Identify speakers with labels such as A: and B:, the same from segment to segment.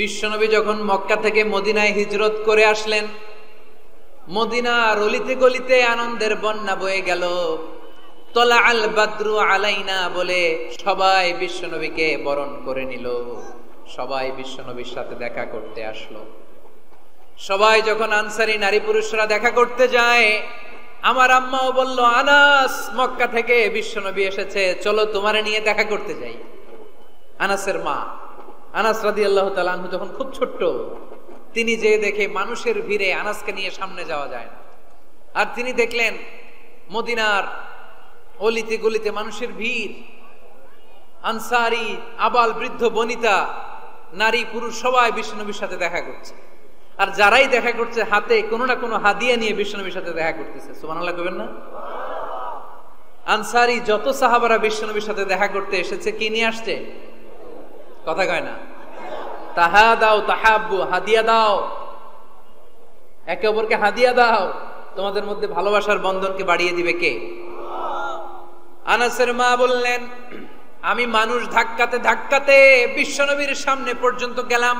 A: বিশ্বনবী যখন মক্কা থেকে মদিনায় হিজরত করে আসলেন, মদিনার অলিতে গলিতে আনন্দের বন্যা বয়ে গেল। তলা আল বাদরু আলাইনা বলে সবাই বিশ্বনবীকে বরণ করে নিল, সবাই বিশ্বনবীর সাথে দেখা করতে আসলো। সবাই যখন আনসারী নারী পুরুষরা দেখা করতে যায়, আমার আম্মাও বলল, আনাস, মক্কা থেকে বিশ্বনবী এসেছে, চলো তোমারে নিয়ে দেখা করতে যাই। আনাসের মা আনাস রাদিয়াল্লাহু তাআলা আনহু যখন খুব ছোট্ট, তিনি যে দেখে মানুষের ভিড়ে আনাসকে নিয়ে সামনে যাওয়া যায় না, আর তিনি দেখলেন মদিনার অলিতে গলিতে মানুষের ভিড়, আনসারী আবাল বৃদ্ধ বনিতা নারী পুরুষ সবাই বিশ্বনবীর সাথে দেখা করছে। আর যারাই দেখা করছে হাতে কোনো না কোনো হাদিয়া নিয়ে বিশ্বনবীর সাথে দেখা করতেছে। সুবহানাল্লাহ কইবেন না? আনসারী যত সাহাবারা বিশ্বনবীর সাথে দেখা করতে এসেছে, কি নিয়ে আসছে? কথা কয় না? তাহাদাও তাহাব্বু, হাদিয়া দাও, একে অপরকে হাদিয়া দাও। তোমাদের মধ্যে ভালোবাসার বন্ধনকে বাড়িয়ে দিবে কে? আনাসের মা বললেন, আমি মানুষ ধাক্কাতে ধাক্কাতে বিশ্বনবীর সামনে পর্যন্ত গেলাম,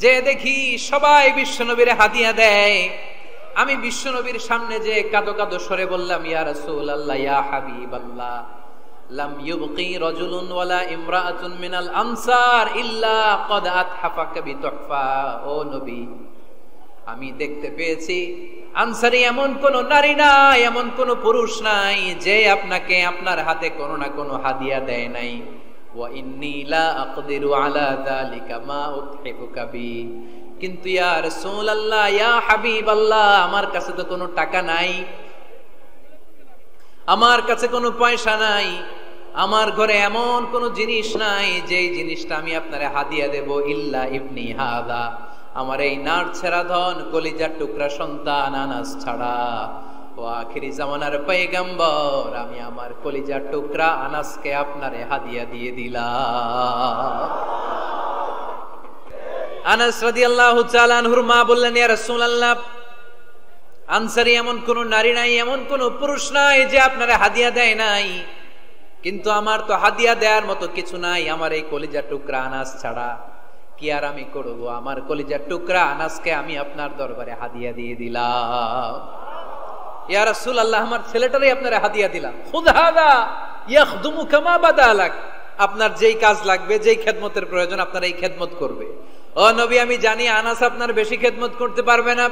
A: যে দেখি সবাই বিশ্বনবীর হাদিয়া দেয়। আমি বিশ্বনবীর সামনে যে কাঁদো কাঁদো সরে বললাম, ইয়া রাসূলুল্লাহ, ইয়া হাবিবাল্লাহ, লাম ইউবকি রাজুলুন ওয়ালা ইমরাআতুন মিনাল আনসার ইল্লা ক্বাদ আতহাফাকা বিতুহফা। ও নবী, আমি দেখতে পেয়েছি আনসারী এমন কোন নারী নাই, এমন কোন পুরুষ নাই যে আপনাকে আপনার হাতে কোনো না কোনো হাদিয়া দেয় নাই। ওয়া ইন্নী লা আকদিরু আলা যালিকা মা উতহিফুকা বি। কিন্তু ইয়া রাসূলুল্লাহ, ইয়া হাবিবাল্লাহ, আমার কাছে তো কোনো টাকা নাই, আমার কাছে কোনো পয়সা নাই, আমার ঘরে এমন কোন জিনিস নাই যেই জিনিসটা আমি আপনারে হাদিয়া দেব, ইল্লা ইবনি হাদা, আমার এই নার ছেড়া ধন কলিজার টুকরা সন্তান আনাস ছাড়া। ও আখিরি জামানার পয়গম্বর, আমি আমার কলিজার টুকরা আনাসকে আপনারে হাদিয়া দিয়ে দিলাম। আনাস রাদিয়াল্লাহু তাআলা আনহুর মা বললেন, ইয়া রাসূলুল্লাহ, আনসারী এমন কোন নারী নাই, এমন কোন পুরুষ নাই যে আপনারে হাদিয়া দেয় নাই, কিন্তু আমার তো হাদিয়া দেওয়ার মতো কিছু নাই আমার এই কলিজার টুকরা আনাস ছাড়া। কি আর আমি করব? আমার কলিজার টুকরা আনাসকে আমি আপনার দরবারে হাদিয়া দিয়ে দিলাম। ইয়া রাসূলুল্লাহ, আমার ছেলেটারই আপনারে হাদিয়া দিলাম। খুদ হাদা ইয়াখদুমু কামা বাদালাক, আপনার যেই কাজ লাগবে, যেই খেদমতের প্রয়োজন, আপনার এই খেদমত করবে। ও নবী, আমি জানি আনাস আপনার বেশি খেদমত করতে পারবে না।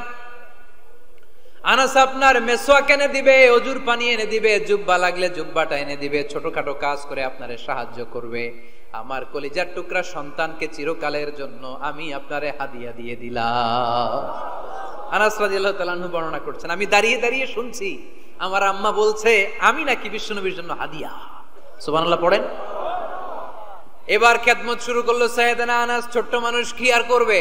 A: আনাস আপনার মেসওয়াক এনে দিবে, অজুর পানি এনে দিবে, জুব্বা লাগলে জুব্বাটা এনে দিবে, ছোটখাটো কাজ করে আপনারে সাহায্য করবে। আমার কলিজার টুকরা সন্তানকে চিরকালের জন্য আমি আপনারে হাদিয়া দিয়ে দিলাম। আনাস রাদিয়াল্লাহু তাআলা আনহু বর্ণনা করছেন, আমি দাঁড়িয়ে দাঁড়িয়ে শুনছি আমার আম্মা বলছে আমি নাকি বিশ্বনবীর জন্য হাদিয়া। সুবহানাল্লাহ পড়েন। এবার খেদমত শুরু করলো সাইয়েদনা আনাস। ছোট্ট মানুষ কি আর করবে,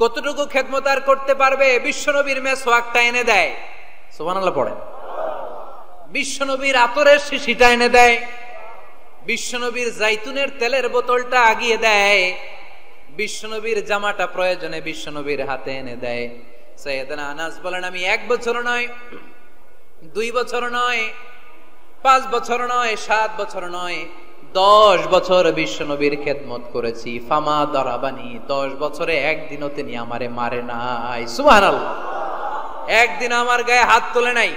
A: কতটুকু খেদমত আর করতে পারবে? বিশ্বনবীর মেসওয়াকটা এনে দেয়। সুবহানাল্লাহ পড়েন। বিশ্বনবীর আতরের শিশিটা এনে দেয়, বিশ্বনবীর জাইতুনের তেলের বোতলটা আগিয়ে দেয়, বিশ্বনবীর জামাটা প্রয়োজনে বিশ্বনবীর হাতে এনে দেয়। সাইয়েদনা আনাস বলেন, আমি 1 বছর নয়, 2 বছর নয়, 5 বছর নয়, 7 বছর নয়, 10 বছর বিশ্বনবীর খেদমত করেছি। ফামা দরাবানি, 10 বছরে একদিনও তিনি আমারে মারে নাই। সুবহানাল্লাহ। একদিন আমার গায়ে হাত তোলে নাই,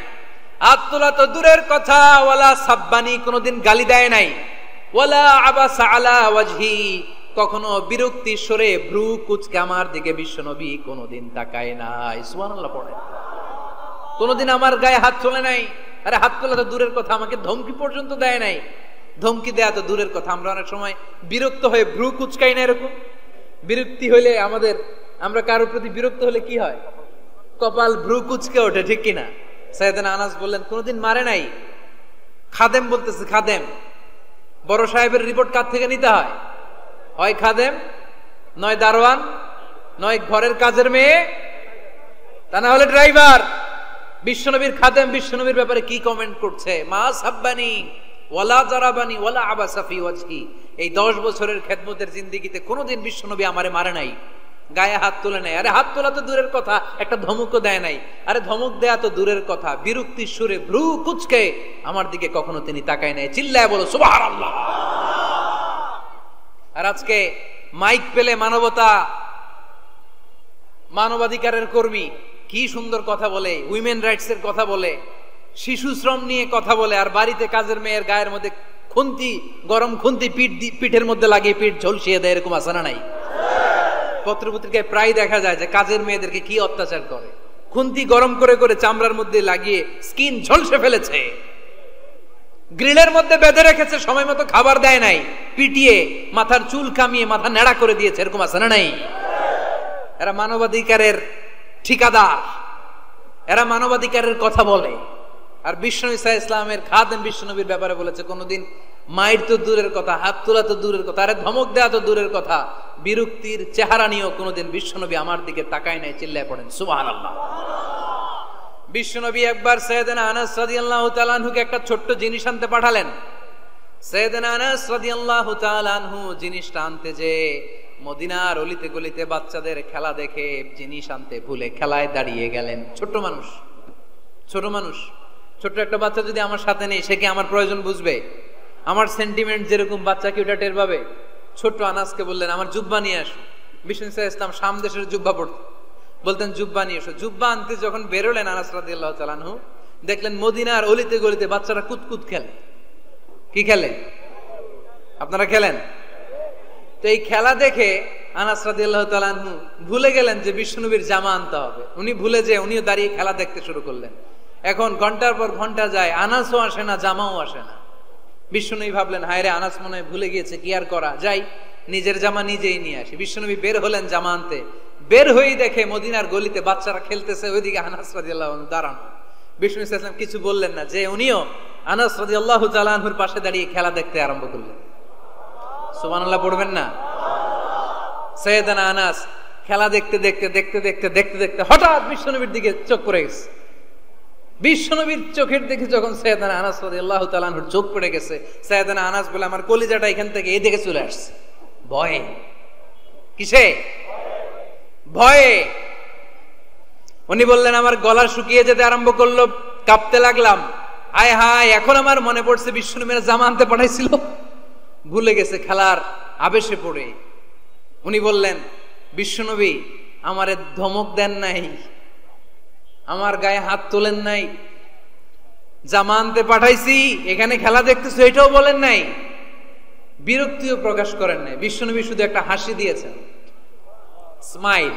A: হাত তোলা তো দূরের কথা, ওয়ালা সাব্বানি, কোনোদিন গালি দেয় নাই, ওয়ালা আবাসা আলা ওয়াজহি, কখনো বিরক্তি সরে ভ্রু কুচকে আমার দিকে বিশ্বনবী কোনোদিন তাকায় নাই। সুবহানাল্লাহ পড়ে। কোনোদিন আমার গায়ে হাত তোলে নাই। আরে হাত তোলা তো দূরের কথা, আমাকে ধমকি পর্যন্ত দেয় নাই। ধমকি দেয়া তো দূরের কথা, আমরা অনেক সময় বিরক্ত হয়ে ভ্রু কুচকাই না। এরকম বিরক্তি হইলে আমরা কারোর প্রতি বিরক্ত হলে কি হয়? কপাল ভ্রু কুচকে ওঠে, ঠিক কিনা? সাইয়েদনা আনাস বললেন, কোনোদিন মারে নাই। খাদেম বলতেছে, খাদেম, বড় সাহেবের রিপোর্ট কার থেকে নিতে হয়? হয় খাদেম, নয় দারোয়ান, নয় ঘরের কাজের মেয়ে, তা না হলে ড্রাইভার। বিশ্বনবীর খাদেম বিশ্বনবীর ব্যাপারে কি কমেন্ট করছে? মা সাব্বানি ওয়ালা জারাবানি ওয়ালা আবাসা ফি ওয়াজহি। এই 10 বছরের খেদমতের জিন্দেগিতে কোনোদিন বিশ্বনবী আমারে মারে নাই, গায়ে হাত তোলে নাই। আরে হাত তোলা তো দূরের কথা, একটা ধমকও দেয় নাই। আরে ধমক দেয়া তো দূরের কথা, বিরক্তির সুরে ভ্রু কুচকে আমার দিকে কখনো তিনি তাকায় নাই। চিল্লায় বলো সুবহানাল্লাহ। আর আজকে মাইক পেলে মানবাধিকারের কর্মী কি সুন্দর কথা বলে, উইমেন রাইটস এর কথা বলে, শিশু শ্রম নিয়ে কথা বলে, আর বাড়িতে কাজের মেয়ের গায়ের মধ্যে গরম খুন্তি পিঠের মধ্যে লাগিয়ে পিঠ ঝলসিয়ে দেয়, এরকম আছে না নাই? পত্রপত্রিকায় প্রায় দেখা যায় যে কাজের মেয়েদেরকে কি অত্যাচার করে, খুন্তি গরম করে করে চামড়ার মধ্যে লাগিয়ে স্কিন ঝলসে ফেলেছে, গ্রিলের মধ্যে বেঁধে রেখেছে, সময় মতো খাবার দেয় নাই, পিটিয়ে মাথার চুল কামিয়ে মাথা নেড়া করে দিয়েছে, এরকম আছে না নাই? এরা মানবাধিকারের ঠিকাদার, এরা মানবাধিকারের কথা বলে। আর বিশ্বনবী সাল্লাল্লাহু আলাইহি ইসলামের খাদেম বিশ্বনবীর ব্যাপারে বলেছে, কোনদিন মায়ের তো দূরের কথা, হাত তোলা তো দূরের কথা, আরে ধমক দেওয়া তো দূরের কথা, বিরক্তির চেহারা নিয়েও কোনদিন বিশ্বনবী আমার দিকে তাকায় নাই। চিল্লায় পড়েন সুবহানাল্লাহ। বিশ্বনবী একবার সাইয়েদনা আনাস রাদিয়াল্লাহু তাআলা আনহুকে একটা ছোট্ট জিনিস আনতে পাঠালেন। সাইয়েদনা আনাস রাদিয়াল্লাহু তাআলা আনহু জিনিসটা আনতে যে মদিনার অলিতে গলিতে বাচ্চাদের খেলা দেখে জিনিস আনতে ভুলে খেলায় দাঁড়িয়ে গেলেন। ছোট মানুষ, ছোট্ট একটা বাচ্চা যদি আমার সাথে নেই, সে কি আমার প্রয়োজন বুঝবে? আমার সেন্টিমেন্ট যেরকম বাচ্চা কি ওটা টের পাবে? ছোট্ট আনাসকে বললেন, আমার জুব্বা নিয়ে আসো। বিষ্ণু সাল্লাল্লাহু আলাইহি ওয়াসাল্লাম শাম দেশের জুব্বা পড়তেন, বলতেন জুব্বা নিয়ে এসো। জুব্বা আনতে যখন বেরোলেন আনাস রাদিয়াল্লাহু তাআলা আনহু, দেখলেন মদিনার অলিতে গলিতে বাচ্চারা কুতকুত খেলে। কি খেলে? আপনারা খেলেন তো? এই খেলা দেখে আনাস রাদিয়াল্লাহু তাআলা আনহু ভুলে গেলেন যে বিশ্বনবীর জামা আনতে হবে। উনি ভুলে যে উনিও দাঁড়িয়ে খেলা দেখতে শুরু করলেন। এখন ঘন্টার পর ঘন্টা যায়, আনাসও আসে না, জামাও আসে না। বিশ্বনবী ভাবলেন, হায় রে, আনাস মনে হয় ভুলে গিয়েছে, কি আর করা যাই, নিজের জামা নিজেই নিয়ে আসি। বিশ্বনবী বের হলেন জামা আনতে, বের হয়েই দেখে মদিনার গলিতে বাচ্চারা খেলতেছে, ওইদিকে আনাস রাদিয়াল্লাহু আনহু দাঁড়ানো। বিষ্ণু সাল্লাল্লাহু আলাইহি ওয়াসাল্লাম কিছু বললেন না, যে উনিও আনাস রাদিয়াল্লাহু তাআলা আনহুর পাশে দাঁড়িয়ে খেলা দেখতে আরম্ভ করলেন। সুবহানাল্লাহ পড়বেন না? সাইয়েদনা আনাস খেলা দেখতে দেখতে হঠাৎ বিশ্বনবীর দিকে চোখ পড়ে গেছে। বিশ্বনবীর চোখের দিকে যখন সাইয়েদনা আনাস রাদিয়াল্লাহু তাআলা আনহুর চোখ পড়ে গেছে, সাইয়েদনা আনাস বলে, আমার কলিজাটা এখান থেকে এই দিকে চলে আসছে ভয়ে। কিসে? ভয়ে। উনি বললেন, আমার গলা শুকিয়ে যেতে আরম্ভ করলো, কাঁপতে লাগলাম। হায় হায়, এখন আমার মনে পড়ছে বিশ্বনবীর জামা আনতে পাঠাইছিল, ভুলে গেছে খেলার আবেশে পড়ে। উনি বললেন, বিশ্বনবী আমারে ধমক দেন নাই, আমার গায়ে হাত তোলেন নাই, জামা আনতে পাঠাইছি, এখানে খেলা দেখতেছো এটাও বলেন নাই, বিরক্তিও প্রকাশ করেন নাই। বিশ্বনবী শুধু একটা হাসি দিয়েছেন, স্মাইল।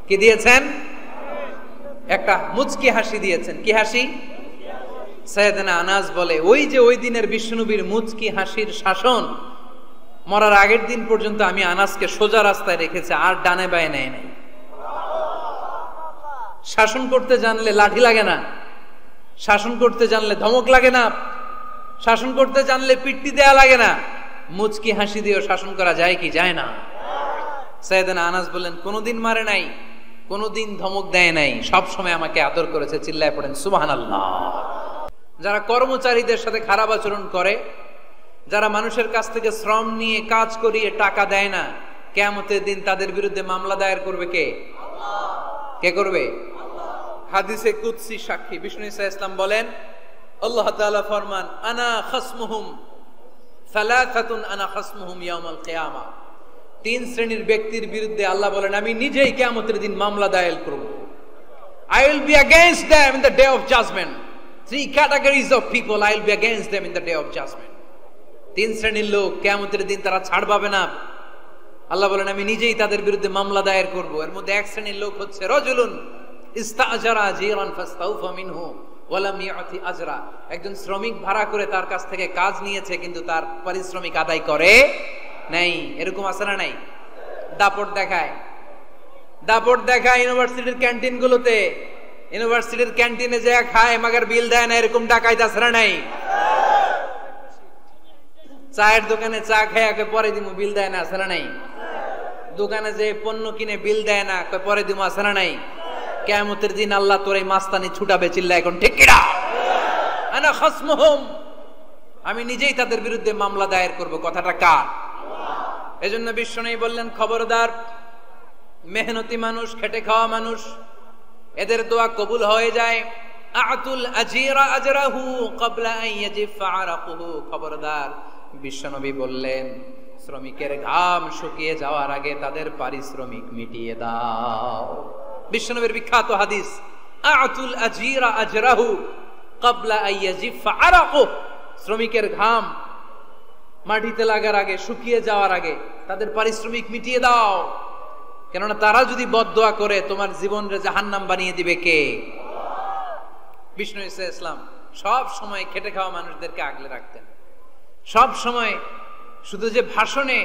A: কি দিয়েছেন? একটা মুচকি হাসি দিয়েছেন। কি হাসি? সাইয়েদনা আনাস বলে, ওই যে ওই দিনের বিশ্বনবীর মুচকি হাসির শাসন মরার আগের দিন পর্যন্ত আমি আনাসকে সোজা রাস্তায় রেখেছি, আর ডানে বায়ে নেয় নাই। শাসন করতে জানলে লাঠি লাগে না, শাসন করতে জানলে ধমক লাগে না, শাসন করতে জানলে পিট্টি দেয়া লাগে না, মুচকি হাসি দিয়েও শাসন করা যায় কি যায় না? সাইয়েদনা আনাস বললেন, কোনোদিন মারে নাই, কোনোদিন ধমক দেয় নাই, সব সময় আমাকে আদর করেছে। চিল্লায় পড়েন সুবহানাল্লাহ। যারা কর্মচারীদের সাথে খারাপ আচরণ করে, যারা মানুষের কাছ থেকে শ্রম নিয়ে কাজ করিয়ে টাকা দেয় না, কিয়ামতের দিন তাদের বিরুদ্ধে মামলা দায়ের করবে কে? কে করবে? হাদিসে কুদসি সাক্ষী বিষ্ণু সাল্লাল্লাহু আলাইহি ওয়াসাল্লাম বলেন, আল্লাহ তাআলা ফরমান, আনা খাসমুহুম সালাসাতুন আনা খাসমুহুম ইয়াউমাল কিয়ামা। তিন শ্রেণীর ব্যক্তির বিরুদ্ধে আল্লাহ বলেন, আমি নিজেই কিয়ামতের দিন মামলা দায়ের করব। I will be against them in the day of judgment. Three categories of people, I will be against them in the day of judgment. তিন শ্রেণীর লোক কিয়ামতের দিন তারা ছাড় পাবে না। আল্লাহ বলেন, আমি নিজেই তাদের বিরুদ্ধে মামলা দায়ের করব। এর মধ্যে এক শ্রেণীর লোক হচ্ছে রাজুলুন ইস্তাআজারা জিরান ফাস্তাউফা মিনহু ওয়া লাম ইয়াতি আজরা। একজন শ্রমিক ভাড়া করে তার কাছ থেকে কাজ নিয়েছে, কিন্তু তার পারিশ্রমিক আদায় করে নাই। এরকম আছে না নাই? দাপট দেখায় ইউনিভার্সিটির ক্যান্টিন গুলোতে, ইউনিভার্সিটির ক্যান্টিনে যায় খায়, মাগার বিল দেয় না, এরকম ডাকাইত আছে না নাই? চায়ের দোকানে চা খায় পরে দিমু, বিল দেয় না, আছে না নাই? দোকানে যে পণ্য কিনে বিল দেয় না, পরে দিমু, আছে না নাই? কিয়ামতের দিন আল্লাহ তোর এই মাস্তানি ছুটাবে। চিল্লা এখন ঠিক কিনা? আনা খাসমুহুম, আমি নিজেই তাদের বিরুদ্ধে মামলা দায়ের করব। কথাটা কার? এজন্য বিশ্বনবী বললেন, খবরদার, মেহনতি মানুষ, খেটে খাওয়া মানুষ, এদের দোয়া কবুল হয়ে যায়। আতুল আজিরা আজরাহু ক্বাবলা আন ইয়াজিফা আরাকুহু। খবরদার, বিশ্বনবী বললেন, শ্রমিকের ঘাম শুকিয়ে যাওয়ার আগে তাদের পারিশ্রমিক মিটিয়ে দাও। বিশ্বনবীর বিখ্যাত হাদিস, আতুল আজিরা আজরাহু ক্বাবলা আইয়াজিফা আরাকু, শ্রমিকের ঘাম মাটিতে লাগার আগে, শুকিয়ে যাওয়ার আগে তাদের পারিশ্রমিক মিটিয়ে দাও। কেননা তারা যদি বদদোয়া করে তোমার জীবনরে জাহান্নাম বানিয়ে দিবে কে? বিষ্ণু ইসলাম সব সময় খেটে খাওয়া মানুষদেরকে আগলে রাখতেন। সব সময় শুধু যে ভাষণে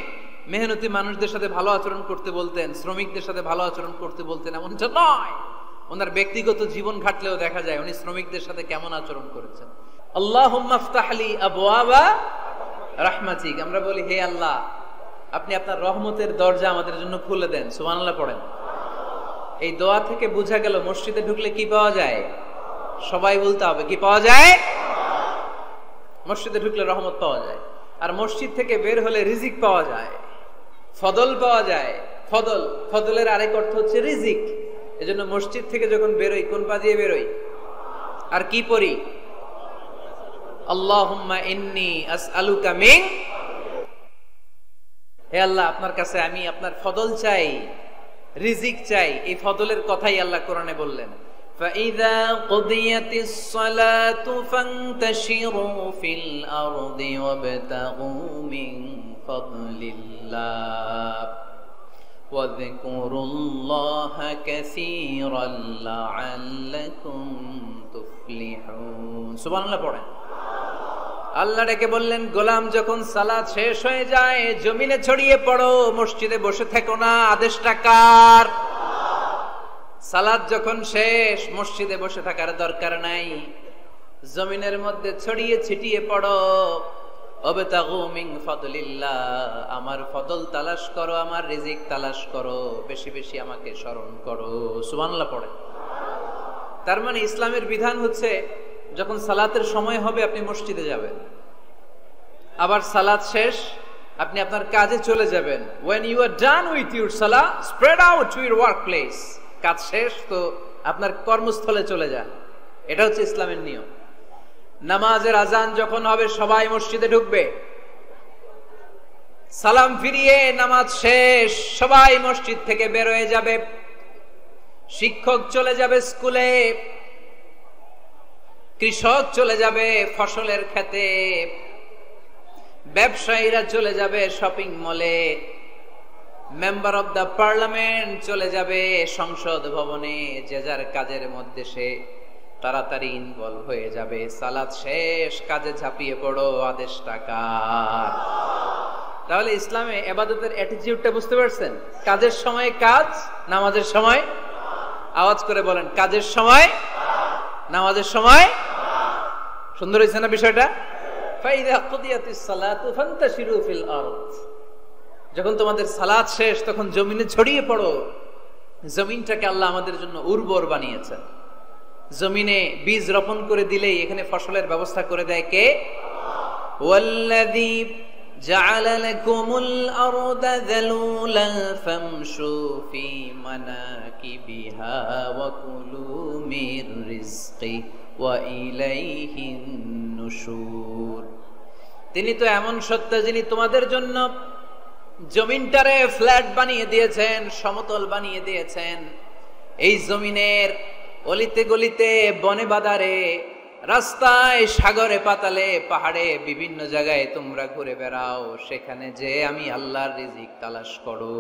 A: মেহনতি মানুষদের সাথে ভালো আচরণ করতে বলতেন, শ্রমিকদের সাথে ভালো আচরণ করতে বলতেন এমনটা নয়, ওনার ব্যক্তিগত জীবন ঘাটলেও দেখা যায় উনি শ্রমিকদের সাথে কেমন আচরণ করেছেন। আল্লাহুম্মা ইফতাহলি আবওয়াবা রাহমাতিক, আমরা বলি হে আল্লাহ আপনি আপনার রহমতের দরজা আমাদের জন্য খুলে দেন। সুবহানাল্লাহ পড়েন। এই দোয়া থেকে বোঝা গেল মসজিদে ঢুকলে কি পাওয়া যায়? সবাই বলতে হবে কি পাওয়া যায়? মসজিদে ঢুকলে রহমত পাওয়া যায়, আর মসজিদ থেকে বের হলে রিজিক পাওয়া যায়, ফদল পাওয়া যায়। ফদল, ফদলের আরেক অর্থ হচ্ছে রিজিক। এজন্য মসজিদ থেকে যখন বেরোই কোন পা দিয়ে বেরোই? আর কি পড়ি? আল্লাহুম্মা ইন্নী আসআলুকা মিন, হে আল্লাহ আপনার কাছে আমি আপনার ফদল চাই, রিজিক চাই। এই ফদলের কথাই আল্লাহ কোরআনে বললেন, فَإِذَا قُضِيَتِ الصَّلَاةُ فَانْتَشِرُوا فِي الْأَرْضِ وَابْتَغُوا مِنْ فَضْلِ اللَّهِ وَاذْكُرُوا اللَّهَ كَثِيرًا لَعَلَّكُمْ تُفْلِحُونَ। সুবহানাল্লাহ পড়েন। আল্লাহ ডেকে বললেন, গোলাম যখন সালাত শেষ হয়ে যায় জমিনে ছড়িয়ে পড়ো, মসজিদে বসে থেকো না। আদেশটা কার? সালাত যখন শেষ মসজিদে বসে থাকার দরকার নাই, জমিনের মধ্যে ছড়িয়ে ছিটিয়ে পড়ো। ওয়াবতাগু মিন ফাদলিল্লাহ, আমার ফদল তালাশ করো, আমার রিজিক তালাশ করো, বেশি বেশি আমাকে স্মরণ করো। সুবহানাল্লাহ পড়ে। তার মানে ইসলামের বিধান হচ্ছে যখন সালাতের সময় হবে আপনি মসজিদে যাবেন, আবার সালাত শেষ আপনি আপনার কাজে চলে যাবেন। when you are done with your salah spread out to your workplace, কাজ শেষ তো আপনার কর্মস্থলে চলে যান। এটা হচ্ছে ইসলামের নিয়ম। নামাজের আজান যখন হবে সবাই মসজিদে ঢুকবে, সালাম ফিরিয়ে নামাজ শেষ সবাই মসজিদ থেকে বের হয়ে যাবে। শিক্ষক চলে যাবে স্কুলে, কৃষক চলে যাবে ফসলের খেতে, ব্যবসায়ীরা চলে যাবে শপিং মলে, মেম্বার অব দ্য পার্লামেন্ট চলে যাবে সংসদ ভবনে। যে যার কাজের মধ্যে সে তাড়াতাড়ি ইনভলভ হয়ে যাবে। সালাত শেষ, কাজে ঝাঁপিয়ে পড়ো। আদেশটা কার? তাহলে ইসলামে ইবাদতের অ্যাটিটিউডটা বুঝতে পারছেন? কাজের সময় কাজ, নামাজের সময় আওয়াজ করে বলেন কাজের সময়, নামাজের সময়। সুন্দর হয়েছে না বিষয়টা? ফাইদা কুদিয়াতিস সালাতু ফান্তাশিরু ফিল আরদ, যখন তোমাদের সালাত শেষ তখন জমিনে ছড়িয়ে পড়ো। জমিনটাকে আল্লাহ আমাদের জন্য উর্বর বানিয়েছেন। জমিনে বীজ রোপণ করে দিলেই এখানে ফসলের ব্যবস্থা করে দেয় কে? ওয়াল্লাযী জাআলা লাকুমুল আরদা যালুলান ফামশু ফি মানাকিবিহা ওয়া কুলু মির রিজকি ওয়া ইলাইহিন নুশুর। তিনি তো এমন সত্তা যিনি তোমাদের জন্য জমিনটারে ফ্ল্যাট বানিয়ে দিয়েছেন, সমতল বানিয়ে দিয়েছেন। এই জমিনের অলিতে গলিতে, বনে বাদারে, রাস্তায়, সাগরে, পাতালে, পাহাড়ে, বিভিন্ন জায়গায় তোমরা ঘুরে বেড়াও। সেখানে যে আমি আল্লাহর রিজিক তালাশ করো।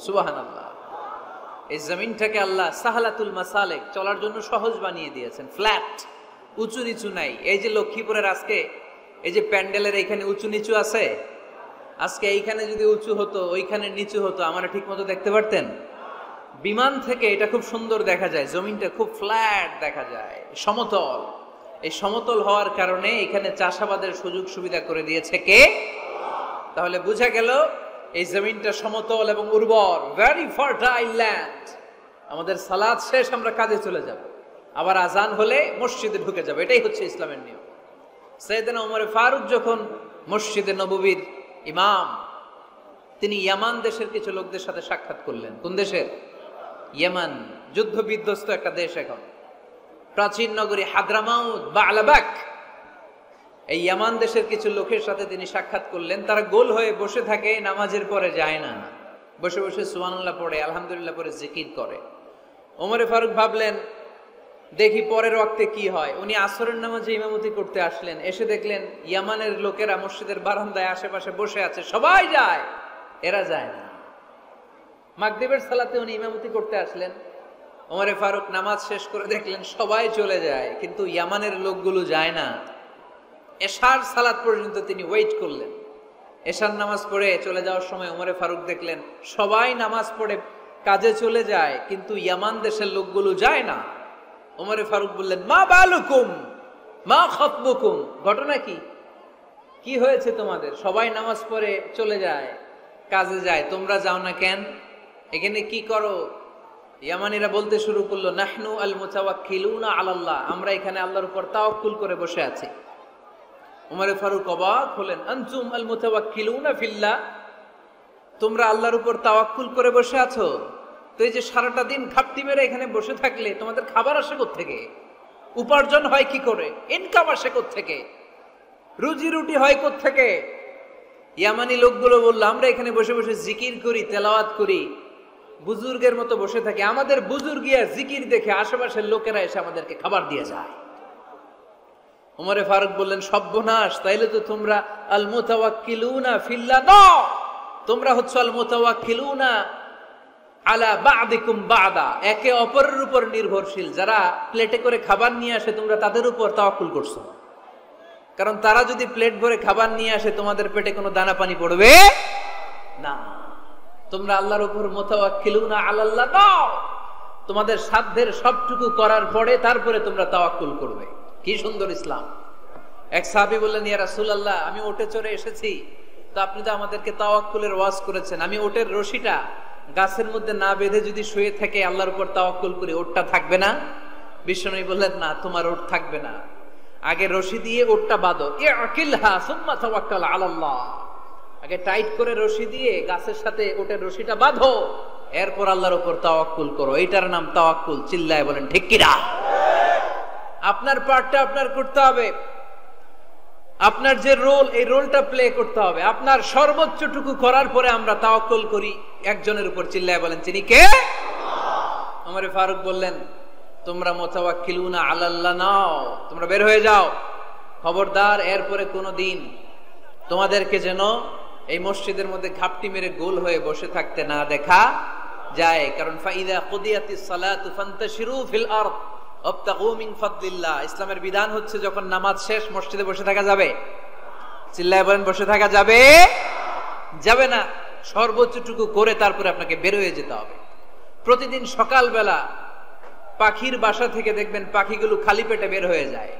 A: সুবহানাল্লাহ। এই জমিনটাকে আল্লাহ সাহালাতুল মাসালেক, চলার জন্য সহজ বানিয়ে দিয়েছেন। ফ্ল্যাট, উঁচু নিচু নাই। এই যে লক্ষ্মীপুরের আজকে এই যে প্যান্ডেলের এখানে উঁচু নিচু আছে, আজকে এইখানে যদি উঁচু হতো ওইখানে নিচু হতো, আমরা ঠিক মতো দেখতে পারতেন? বিমান থেকে এটা খুব সুন্দর দেখা যায়, জমিনটা খুব ফ্ল্যাট দেখা যায়, সমতল। এই সমতল হওয়ার কারণে এখানে চাষাবাদের সুযোগ সুবিধা করে দিয়েছে কে? তাহলে বোঝা গেল এই জমিনটা সমতল এবং উর্বর, ভেরি ফার্টাইল ল্যান্ড। আমাদের সালাত শেষ আমরা কাজে চলে যাব, আবার আজান হলে মসজিদে ঢুকে যাব। এটাই হচ্ছে ইসলামের নিয়ম। সাইয়েদনা ওমর ফারুক যখন মসজিদে নববীর ইমাম, তিনি ইয়ামান দেশের কিছু লোকদের সাথে সাক্ষাৎ করলেন। কোন দেশের? ইয়ামান, যুদ্ধ বিধ্বস্ত একটা দেশ এখন। প্রাচীন নগরী হাদ্রামাউত বা আলাবাক, এই ইয়ামান দেশের কিছু লোকের সাথে তিনি সাক্ষাৎ করলেন। তারা গোল হয়ে বসে থাকে, নামাজের পরে যায় না, বসে বসে সুবহানাল্লাহ পড়ে, আলহামদুলিল্লাহ পড়ে জিকির করে। ওমরে ফারুক ভাবলেন দেখি পরের ওয়াক্তে কি হয়। উনি আসরের নামাজে ইমামতি করতে আসলেন, এসে দেখলেন ইয়ামানের লোকেরা মসজিদের বারান্দায় আশেপাশে বসে আছে, সবাই যায়, এরা যায় না। মাগরিবের সালাতে উনি ইমামতি করতে আসলেন, ওমরে ফারুক নামাজ শেষ করে দেখলেন সবাই চলে যায়, কিন্তু ইয়ামানের লোকগুলো যায় না। এশার সালাত পর্যন্ত তিনি ওয়েট করলেন। এশার নামাজ পড়ে চলে যাওয়ার সময় ওমরে ফারুক দেখলেন সবাই নামাজ পড়ে কাজে চলে যায়, কিন্তু ইয়ামান দেশের লোকগুলো যায় না। ওমরে ফারুক বললেন, মা বালুকুম মা খাতবুকুম, ঘটনা কি, কি হয়েছে তোমাদের? সবাই নামাজ পড়ে চলে যায়, কাজে যায়, তোমরা যাও না কেন? এখানে কি করো? ইয়ামানিরা বলতে শুরু করলো, নাহনু আল মুতাওয়াক্কিলুনা আলাল্লাহ, আমরা এখানে আল্লাহর উপর তাওয়াক্কুল করে বসে আছি। ওমরে ফারুক অবাক হলেন, আনতুম আল মুতাওয়াক্কিলুনা ফিল্লাহ, তোমরা আল্লাহর উপর তাওয়াক্কুল করে বসে আছো? তো এই যে সারাটা দিন ঘাপটি মেরে এখানে বসে থাকলে তোমাদের খাবার আসে কোত্থেকে? উপার্জন হয় কি করে? ইনকাম আসে কোত্থেকে? রুজি রুটি হয় কোত্থেকে? ইয়ামানি লোকগুলো বললো, আমরা এখানে বসে বসে জিকির করি, তেলাওয়াত করি, বুজুর্গের মতো বসে থাকি, আমাদের বুজুর্গিয়া জিকির দেখে আশেপাশের লোকেরা এসে আমাদেরকে খাবার দিয়ে যায়। ওমরে ফারুক বললেন, সর্বনাশ, তাইলে তো তোমরা আল মুতাওয়াক্কিলুনা ফিল্লাহ নও, তোমরা হচ্ছে আল মুতাওয়াক্কিলুনা আলা বা'দিকুম বা'দা, একে অপরের উপর নির্ভরশীল। যারা প্লেটে করে খাবার নিয়ে আসে তোমরা তাদের উপর তাওয়াক্কুল করছো, কারণ তারা যদি প্লেট ভরে খাবার নিয়ে আসে তোমাদের পেটে কোনো দানা পানি পড়বে না। তোমরা আল্লাহর উপর মুতাওয়াক্কিলুনা আলাল্লাহ নও, তোমাদের সাধ্যের সবটুকু করার পরে তারপরে তোমরা তাওয়াক্কুল করবে। কি সুন্দর ইসলাম! এক সাহাবী বললেন, ইয়া রাসূলুল্লাহ, আমি উটে চড়ে এসেছি, তো আপনি তো আমাদেরকে তাওয়াক্কুলের ওয়াজ করেছেন, আমি উটের রশিটা গাছের মধ্যে না বেঁধে যদি শুয়ে থেকে আল্লাহর উপর তাওয়াক্কুল করি, উটটা থাকবে না? বিশ্বনবী বললেন, না, তোমার উট থাকবে না, আগে রশি দিয়ে উটটা বাঁধো, ইআকিলহা সুম্মা তাওয়াক্কাল আলাল্লাহ, আগে টাইট করে রশি দিয়ে গাছের সাথে উটের রশিটা বাঁধো, এরপর আল্লাহর উপর তাওয়াক্কুল করো। এইটার নাম তাওয়াক্কুল। চিল্লায় বলেন ঠিক কিনা? আপনার পার্টটা আপনার করতে হবে, আপনার যে রোল, এই রোলটা প্লে করতে হবে। আপনার সর্বোচ্চটুকু করার পরে আমরা তাওয়াক্কুল করি একজনের উপর। চিল্লায় বলেন তিনি কে? ওমরে ফারুক বললেন, তোমরা মুতাওয়াক্কিলুনা আলাল্লাহ নাও, তোমরা বের হয়ে যাও, খবরদার এরপরে কোনোদিন তোমাদেরকে যেন এই মসজিদের মধ্যে ঘাপটি মেরে গোল হয়ে বসে থাকতে না দেখা যায়। কারণ ফাইদা কুদিয়াতিস সালাতু ফান্তাশিরু ফিল আরদ ওয়াবতাগু মিন ফাদলিল্লাহ, ইসলামের বিধান হচ্ছে যখন নামাজ শেষ মসজিদে বসে থাকা যাবে? চিল্লায় বলেন বসে থাকা যাবে? যাবে না, সর্বোচ্চটুকু করে তারপরে আপনাকে বের হয়ে যেতে হবে। প্রতিদিন সকালবেলা পাখির বাসা থেকে দেখবেন পাখিগুলো খালি পেটে বের হয়ে যায়।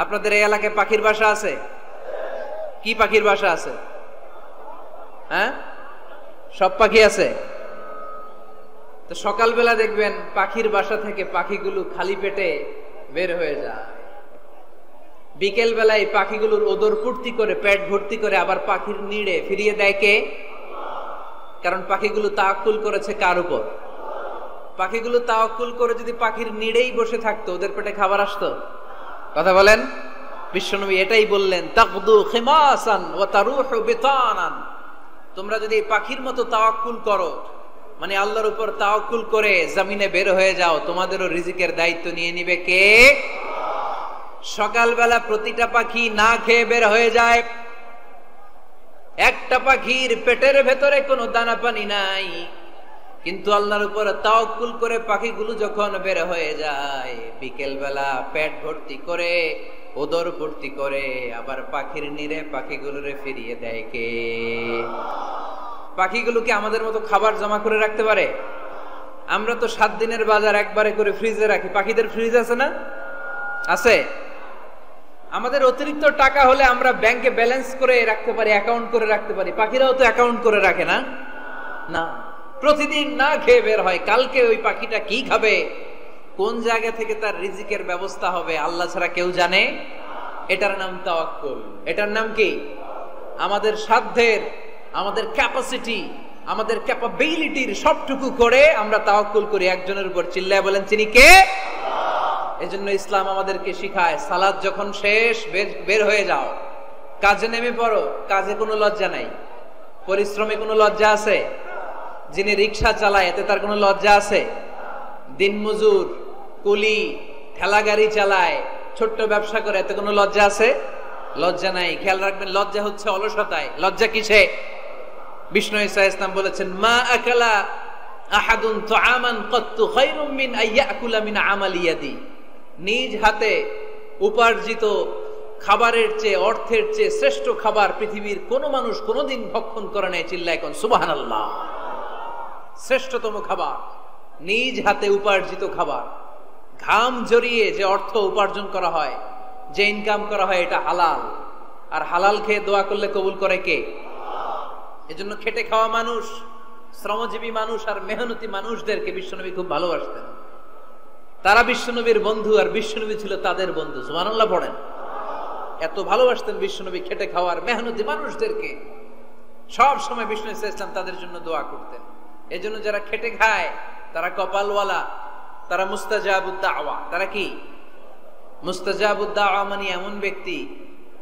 A: আপনাদের এই এলাকায় পাখির বাসা আছে? কি পাখির বাসা আছে? হ্যাঁ, সব পাখি আছে। তো সকালবেলা দেখবেন পাখির বাসা থেকে পাখিগুলো খালি পেটে বের হয়ে যায়। বিকেল বেলায় পাখিগুলোর ওদর পূর্তি করে, পেট ভর্তি করে আবার পাখির নিড়ে ফিরিয়ে দেয় কে? কারণ পাখিগুলো তাওয়াক্কুল করেছে কার উপর? পাখিগুলো তাওয়াক্কুল করে যদি পাখির নিড়েই বসে থাকতো, ওদের পেটে খাবার আসতো? কথা বলেন। বিশ্বনবী এটাই বললেন, তাকদু খিমাসান ওয়া তারুহু বিতানান, তোমরা যদি পাখির মতো তাওয়াক্কুল করো, মানে আল্লাহর উপর তাওয়াক্কুল করে জমিনে বের হয়ে যাও, তোমাদেরও রিজিকের দায়িত্ব নিয়ে নিবে কে? সকালবেলা প্রতিটা পাখি না খেয়ে বের হয়ে যায়, একটা পাখির পেটের ভেতরে কোনো দানা পানি নাই, কিন্তু আল্লাহর উপর তাওয়াক্কুল করে পাখিগুলো যখন বের হয়ে যায়, বিকেল বেলা পেট ভর্তি করে, ওদর ভর্তি করে আবার পাখির নিরে পাখিগুলোরে ফিরিয়ে দেয় কে? পাখিগুলো কি আমাদের মতো খাবার জমা করে রাখতে পারে? আমরা তো 7 দিনের বাজার একবারে করে ফ্রিজে রাখি। পাখিদের ফ্রিজ আছে না? আছে। আমাদের অতিরিক্ত টাকা হলে আমরা ব্যাংকে ব্যালেন্স করে রাখতে পারি, অ্যাকাউন্ট করে রাখতে পারি। পাখিরাও তো অ্যাকাউন্ট করে রাখে না? না, প্রতিদিন না খেয়ে বের হয়। কালকে ওই পাখিটা কি খাবে, কোন জায়গা থেকে তার রিজিকের ব্যবস্থা হবে, আল্লাহ ছাড়া কেউ জানে। এটার নাম তাওয়াক্কুল। এটার নাম কি? আমাদের সাধ্যের, আমাদের ক্যাপাসিটি, আমাদের ক্যাপাবিলিটির সবটুকু করে আমরা তাওয়াক্কুল করি একজনের উপর। চিল্লায় বলেন তিনি কে? এজন্য ইসলাম আমাদেরকে শিখায় সালাত যখন শেষ বের হয়ে যাও, কাজে নেমে পড়ো। কাজে কোনো লজ্জা নাই, পরিশ্রমে কোনো লজ্জা আছে? যিনি রিক্সা চালায় এতে তার কোনো লজ্জা আছে? দিনমজুর, কুলি, ঠেলা গাড়ি চালায়, ছোট্ট ব্যবসা করে, এতে কোনো লজ্জা আছে? লজ্জা নাই। খেয়াল রাখবেন, লজ্জা হচ্ছে অলসতায়। লজ্জা কিসে? বিষ্ণু ঈসা ইসলাম বলেছেন, মা আকালা আহাদুন তুআমান কাত্তু খায়রুম মিন আইয়াকুলা মিন আমালি ইয়াদি। নিজ হাতে উপার্জিত খাবারের চেয়ে, অর্থের চেয়ে শ্রেষ্ঠ খাবার পৃথিবীর কোন মানুষ কোনদিন ভক্ষণ করে নাই। চিল্লায় কোন সুবহানাল্লাহ। শ্রেষ্ঠতম খাবার নিজ হাতে উপার্জিত খাবার। ঘাম জড়িয়ে যে অর্থ উপার্জন করা হয়, যে ইনকাম করা হয়, এটা হালাল। আর হালাল খেয়ে দোয়া করলে কবুল করে কে? এজন্য খেটে খাওয়া মানুষ, শ্রমজীবী মানুষ আর মেহনতি মানুষদেরকে বিশ্বনবী খুব ভালোবাসতেন। তারা বিশ্বনবীর বন্ধু আর বিশ্বনবী ছিল তাদের বন্ধু। সুবহানাল্লাহ পড়েন। এত ভালোবাসতেন বিশ্বনবী খেটে খাওয়ার মেহনতি মানুষদেরকে। সব সময় বিষ্ণু ইসলাম তাদের জন্য দোয়া করতেন। এজন্য যারা খেটে খায় তারা কপালওয়ালা, তারা মুস্তাজাবুদ দাওয়া। তারা কি? মুস্তাজাবুদ দাওয়া মানে এমন ব্যক্তি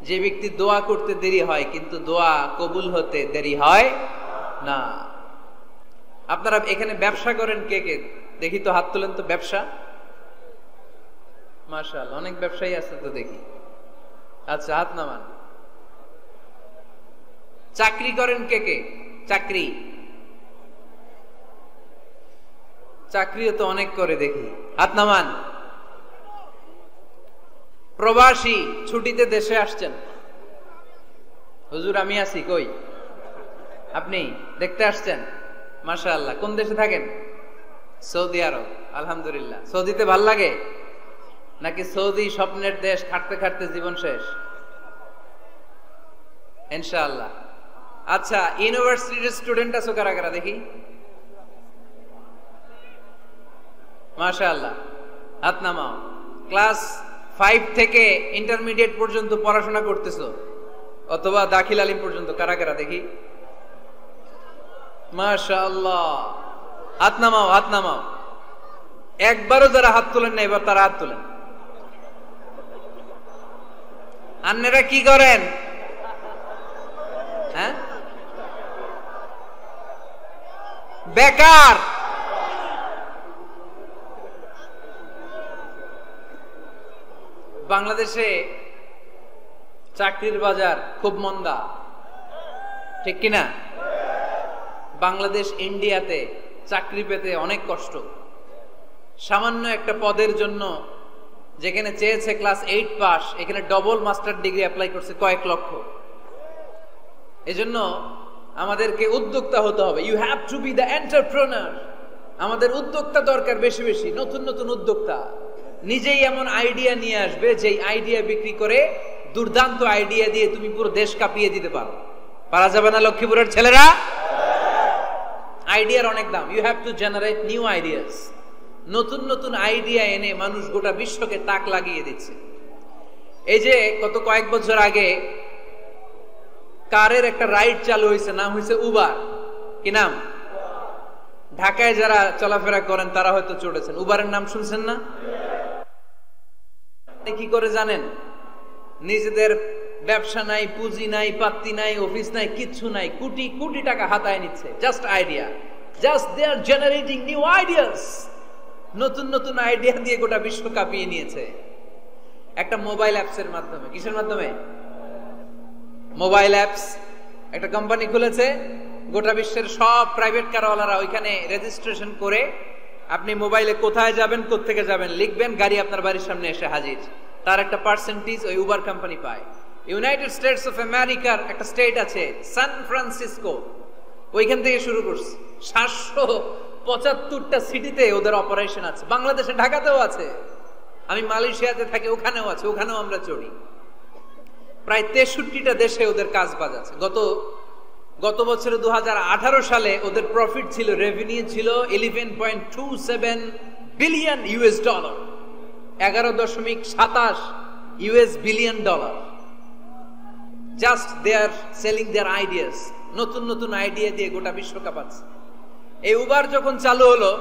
A: যে ব্যক্তি দোয়া করতে দেরি হয় কিন্তু দোয়া কবুল হতে দেরি হয় না। আপনারা এখানে ব্যবসা করেন কে কে? দেখি তো, হাত তোলেন তো। ব্যবসা, মাশাআল্লাহ, অনেক ব্যবসায়ী আছে তো দেখি। আচ্ছা, হাত নামান। চাকরি করেন কে কে? চাকরি, চাকরিও তো অনেক করে দেখি, হাত নামান। প্রবাসী, ছুটিতে দেশে আসছেন। হুজুর আমি আছি, কই? আপনি দেখতে আসছেন? মাশাআল্লাহ। কোন দেশে থাকেন? সৌদি আরব। আলহামদুলিল্লাহ। সৌদিতে ভাল লাগে নাকি সৌদি স্বপ্নের দেশ, খাটতে খাটতে জীবন শেষ? ইনশাআল্লাহ। আচ্ছা, ইউনিভার্সিটির স্টুডেন্ট আছো কারা কারা দেখি? মাশাআল্লাহ, হাত নামাও। ক্লাস 5 থেকে ইন্টারমিডিয়েট পর্যন্ত পড়াশোনা করতেছো, অথবা দাখিল আলিম পর্যন্ত, কারা কারা দেখি? মাশাআল্লাহ, হাত নামাও, হাত নামাও। একবারও যারা হাত তোলেন না এবার তারা হাত তোলেন। আপনারা কি করেন? হ্যাঁ, বেকার। বাংলাদেশে চাকরির বাজার খুব মন্দা, ঠিক কিনা? বাংলাদেশ ইন্ডিয়াতে চাকরি পেতে অনেক কষ্ট। সামান্য একটা পদের জন্য যেখানে চেয়েছে ক্লাস 8 পাস, এখানে ডবল মাস্টার ডিগ্রি অ্যাপ্লাই করছে কয়েক লক্ষ। এজন্য আমাদেরকে উদ্যোক্তা হতে হবে। You have to be the entrepreneur. আমাদের উদ্যোক্তা দরকার, বেশি বেশি নতুন নতুন উদ্যোক্তা। নিজেই এমন আইডিয়া নিয়ে আসবে যে আইডিয়া বিক্রি করে দুর্দান্ত আইডিয়া দিয়ে তুমি পুরো দেশ কাঁপিয়ে দিতে পারো। পারা যাবে না লক্ষ্মীপুরের ছেলেরা? আইডিয়ার অনেক দাম। You have to generate new ideas. নতুন নতুন আইডিয়া এনে মানুষ গোটা বিশ্বকে তাক লাগিয়ে দিচ্ছে। এই যে গত কয়েক বছর আগে কারের একটা রাইড চালু হয়েছে, নাম হয়েছে উবার। কি নাম? ঢাকায় যারা চলাফেরা করেন তারা হয়তো চড়েছেন। উবারের নাম শুনছেন না? কি করে জানেন? নিজেদের ব্যবসা নাই, পুঁজি নাই, পাত্তি নাই, অফিস নাই, কিচ্ছু নাই, কোটি কোটি টাকা হাতায় নিচ্ছে। Just idea, just they are generating new ideas. নতুন নতুন আইডিয়া দিয়ে গোটা বিশ্ব কাঁপিয়ে নিয়েছে একটা মোবাইল অ্যাপস এর মাধ্যমে। কিসের মাধ্যমে? Mobile apps. একটা কোম্পানি খুলেছে, গোটা বিশ্বের সব প্রাইভেট কারওয়ালারা ওইখানে রেজিস্ট্রেশন করে আপনি মোবাইলে কোথায় যাবেন, কোত্থেকে যাবেন লিখবেন, গাড়ি আপনার বাড়ির সামনে এসে হাজির। তার একটা পার্সেন্টেজ ওই উবার কোম্পানি পায়। ইউনাইটেড স্টেটস অফ আমেরিকার একটা স্টেট আছে সান ফ্রান্সিসকো, ওইখান থেকে শুরু করছে। 775টা সিটিতে ওদের অপারেশন আছে। বাংলাদেশে ঢাকাতেও আছে। আমি মালয়েশিয়াতে থাকি, ওখানেও আছে, ওখানেও আমরা চড়ি। প্রায় 63টা দেশে ওদের কাজ বাজ আছে। গত বছরে 2018 সালে ওদের প্রফিট ছিল, রেভিনিউ ছিল 11.27 billion US dollar, 11.27 US billion dollar. Just they are selling their ideas. নতুন নতুন আইডিয়া দিয়ে গোটা বিশ্ব কাঁপাচ্ছে। এই উবার যখন চালু হলো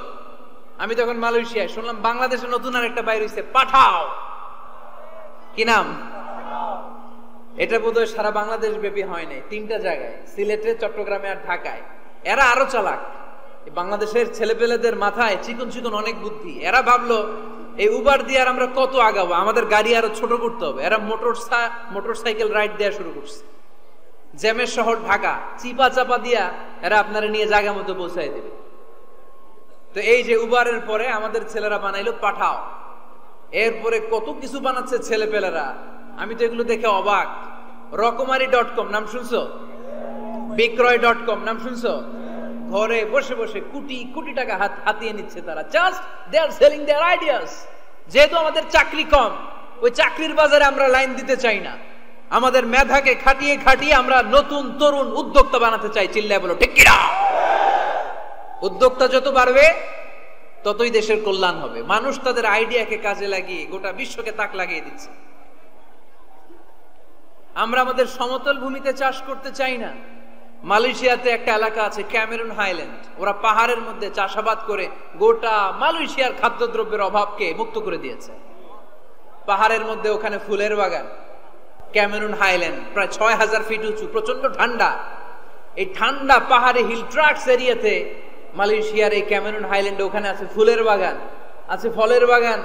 A: আমি তখন মালয়েশিয়ায়, শুনলাম বাংলাদেশে নতুন আর একটা বাইর হইছে, পাঠাও। কি নাম? এটা বোধহয় সারা বাংলাদেশ ব্যাপী হয় নাই, 3টা জায়গায়, সিলেটে, চট্টগ্রামে আর ঢাকায়। এরা আরো চালাক, বাংলাদেশের ছেলেপেলেদের মাথায় চিকন চিকন অনেক বুদ্ধি। এরা ভাবলো এই উবার দিয়ে আর আমরা কত আগাবো, আমাদের গাড়ি আরো ছোট করতে হবে। এরা মোটরসাইকেল রাইড দেওয়া শুরু করছে। জ্যামের শহর ঢাকা, চিপা চাপা দিয়া এরা আপনারা নিয়ে জায়গা মতো পৌঁছাই দেবে। তো এই যে উবারের পরে আমাদের ছেলেরা বানাইলো পাঠাও, এরপরে কত কিছু বানাচ্ছে ছেলেপেলেরা, আমি তো এগুলো দেখে অবাক। রকমারি.com নাম শুনছো? বিক্রয়.com নাম শুনছো? ঘরে বসে বসে কোটি কোটি টাকা হাতিয়ে নিচ্ছে তারা, just they are selling their ideas. যেহেতু আমাদের চাকরি কম, ওই চাকরির বাজারে আমরা লাইন দিতে চাই না, আমাদের মেধাকে খাটিয়ে খাটিয়ে আমরা নতুন তরুণ উদ্যোক্তা বানাতে চাই। চিল্লায় বলো ঠিক কিনা? উদ্যোক্তা যত বাড়বে ততই দেশের কল্যাণ হবে। মানুষ তাদের আইডিয়াকে কাজে লাগিয়ে গোটা বিশ্বকে তাক লাগিয়ে দিচ্ছে। আমরা আমাদের সমতল ভূমিতে চাষ করতে চাই না। মালয়েশিয়াতে একটা এলাকা আছে ক্যামেরুন হাইল্যান্ড, ওরা পাহাড়ের মধ্যে চাষাবাদ করে গোটা মালয়েশিয়ার খাদ্যদ্রব্যের অভাবকে মুক্ত করে দিয়েছে। পাহাড়ের মধ্যে ওখানে ফুলের বাগান, ক্যামেরুন হাইল্যান্ড প্রায় 6000 ফিট উঁচু, প্রচন্ড ঠান্ডা। এই ঠান্ডা পাহাড়ে হিল ট্রাক্স এরিয়াতে মালয়েশিয়ার এই ক্যামেরুন হাইল্যান্ডে ওখানে আছে ফুলের বাগান, আছে ফলের বাগান,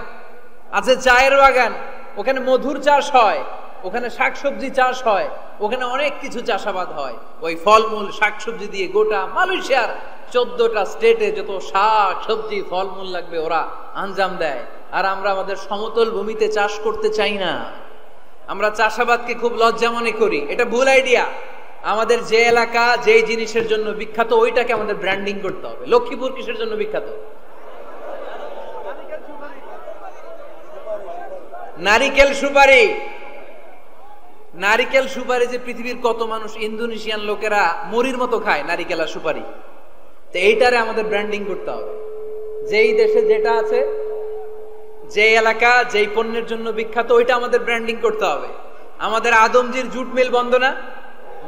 A: আছে চায়ের বাগান, ওখানে মধুর চাষ হয়, ওখানে শাকসবজি চাষ হয়, ওখানে অনেক কিছু চাষাবাদ হয়। ওই ফলমূল শাকসবজি দিয়ে গোটা মালয়েশিয়ার 14টা স্টেটে যত শাক সবজি ফলমূল লাগবে ওরা আঞ্জাম দেয়। আর আমরা আমাদের সমতল ভূমিতে চাষ করতে চাই না। আমরা চাষাবাদকে খুব লজ্জা মনে করি, এটা ভুল আইডিয়া। আমাদের যে এলাকা যেই জিনিসের জন্য বিখ্যাত ওইটাকে আমাদের ব্র্যান্ডিং করতে হবে। লক্ষ্মীপুর কিসের জন্য বিখ্যাত? নারিকেল সুপারি। নারিকেল সুপারি যে পৃথিবীর কত মানুষ, ইন্দোনেশিয়ান লোকেরা মুড়ির মতো খায় নারিকেল আর সুপারি। তো এইটারে আমাদের ব্র্যান্ডিং করতে হবে। যেই দেশে যেটা আছে, যে এলাকা যেই পণ্যের জন্য বিখ্যাত ওইটা আমাদের ব্র্যান্ডিং করতে হবে। আমাদের আদমজির জুট মিল বন্ধ না?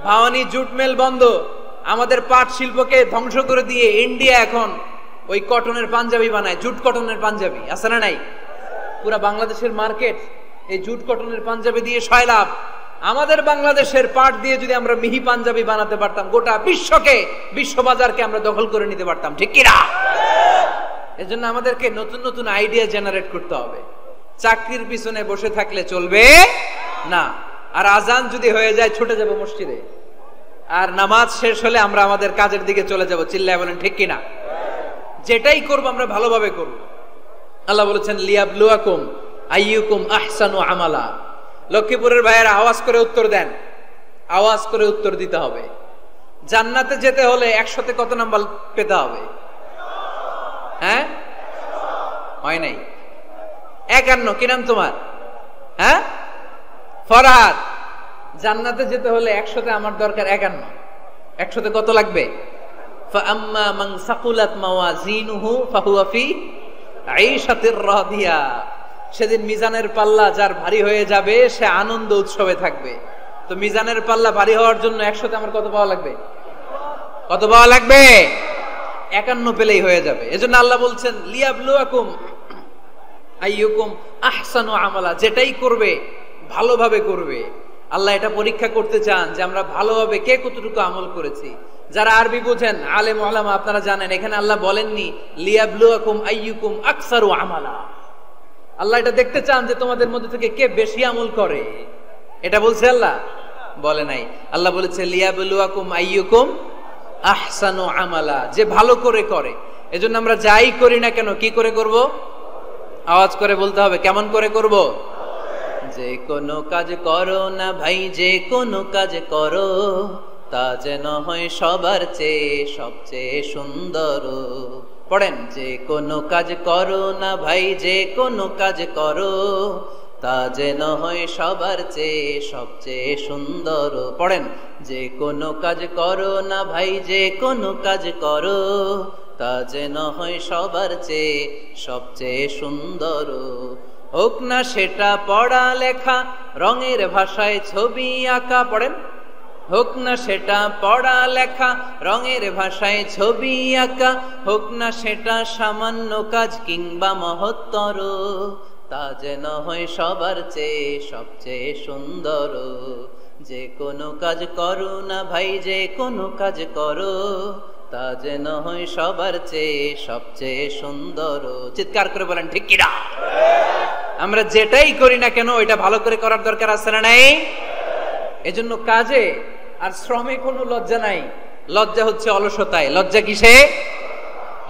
A: ভাওয়ানি জুট মিল বন্ধ। আমাদের পাট শিল্পকে ধ্বংস করে দিয়ে ইন্ডিয়া এখন ওই কটনের পাঞ্জাবি বানায়, জুট কটনের পাঞ্জাবি। আছে না নাই? পুরা বাংলাদেশের মার্কেট এই জুট কটনের পাঞ্জাবি দিয়ে সয়লাভ। আমাদের বাংলাদেশের পাট দিয়ে যদি আমরা মিহি পাঞ্জাবি বানাতে পারতাম, গোটা বিশ্বকে, বিশ্ববাজারকে আমরা দখল করে নিতে পারতাম। ঠিক কিনা? এজন্য আমাদেরকে নতুন নতুন আইডিয়া জেনারেট করতে হবে। চাকরির পিছনে বসে থাকলে চলবে না। আর আজান যদি হয়ে যায় ছুটে যাব মসজিদে, আর নামাজ শেষ হলে আমরা আমাদের কাজের দিকে চলে যাব। চিল্লায় বলেন ঠিক কিনা? যেটাই করব আমরা ভালোভাবে করব। আল্লাহ বলেছেন লিয়াবলুয়াকুম আইয়ুকুম আহসানু আমালা। লক্ষ্মীপুরের ভাইয়েরা আওয়াজ করে উত্তর দেন, আওয়াজ করে উত্তর দিতে হবে। জান্নাতে যেতে হলে 100তে কত নাম্বার পেতে হবে? হ্যাঁ, হয় নাই 51। কি নাম তোমার? হ্যাঁ, ফরহাদ। জান্নাতে যেতে হলে 100তে আমার দরকার 51। 100তে কত লাগবে? ফাআম্মা মান সাকুলাত মাওয়াজিনুহু ফাহুয়া ফি আইশাতির রাদিয়া। সেদিন মিজানের পাল্লা যার ভারী হয়ে যাবে সে আনন্দ উৎসবে থাকবে। তো মিজানের পাল্লা ভারী হওয়ার জন্য 100তে আমার কত পাওয়া লাগবে? কত পাওয়া লাগবে? 51 পেলেই হয়ে যাবে। এজন্য আল্লাহ বলছেন লিয়াবলুয়াকুম আইয়ুকুম আহসানু আমালা। যেটাই করবে ভালোভাবে করবে। আল্লাহ এটা পরীক্ষা করতে চান যে আমরা ভালোভাবে কে কতটুকু আমল করেছি। যারা আরবি বোঝেন আলেম ওলামা আপনারা জানেন, এখানে আল্লাহ বলেননি লিয়াবলুয়াকুম আইয়ুকুম আকসারু আমালা। আল্লাহ এটা দেখতে চান যে তোমাদের মধ্যে থেকে কে বেশি আমল করে। এটা বলছে আল্লাহ? বলে নাই। আল্লাহ বলেছে লিয়াবলুয়াকুম আইয়ুকুম আহসানু আমালা, যে ভালো করে করে। এজন্য আমরা যাই করি না কেন কি করে করব? আওয়াজ করে বলতে হবে। কেমন করে করব? যে কোনো কাজ করো না ভাই, যে কোনো কাজ করো তা যেন হয় সবার চেয়ে সবচেয়ে সুন্দর। পড়েন, যে কোনো কাজ করো না ভাই, যে কোনো কাজ করো তা যেন হয় সবার চেয়ে সবচেয়ে সুন্দর। পড়েন, যে কোনো কাজ করো না ভাই, যে কোনো কাজ করো তা যেন হয় সবার চেয়ে সবচেয়ে সুন্দর। হোক না সেটা পড়া লেখা, রঙের ভাষায় ছবি আঁকা। পড়েন, হোক না সেটা পড়া লেখা, রঙের ভাষায় ছবি আঁকা, হোক না সেটা সামান্য কাজ কিংবা মহত্তর, তা যেন হয় সবার চেয়ে সবচেয়ে সুন্দর। যে কোনো কাজ করো না ভাই, যে কোনো কাজ করো, তা যেন হয় সবার চেয়ে সবচেয়ে সুন্দর। চিৎকার করে বলেন ঠিক কিনা? আমরা যেটাই করি না কেন ওইটা ভালো করে করার দরকার আছে না নাই? এজন্য কাজে আর শ্রমে কোনো লজ্জা নাই। লজ্জা হচ্ছে অলসতায়। লজ্জা কিসে?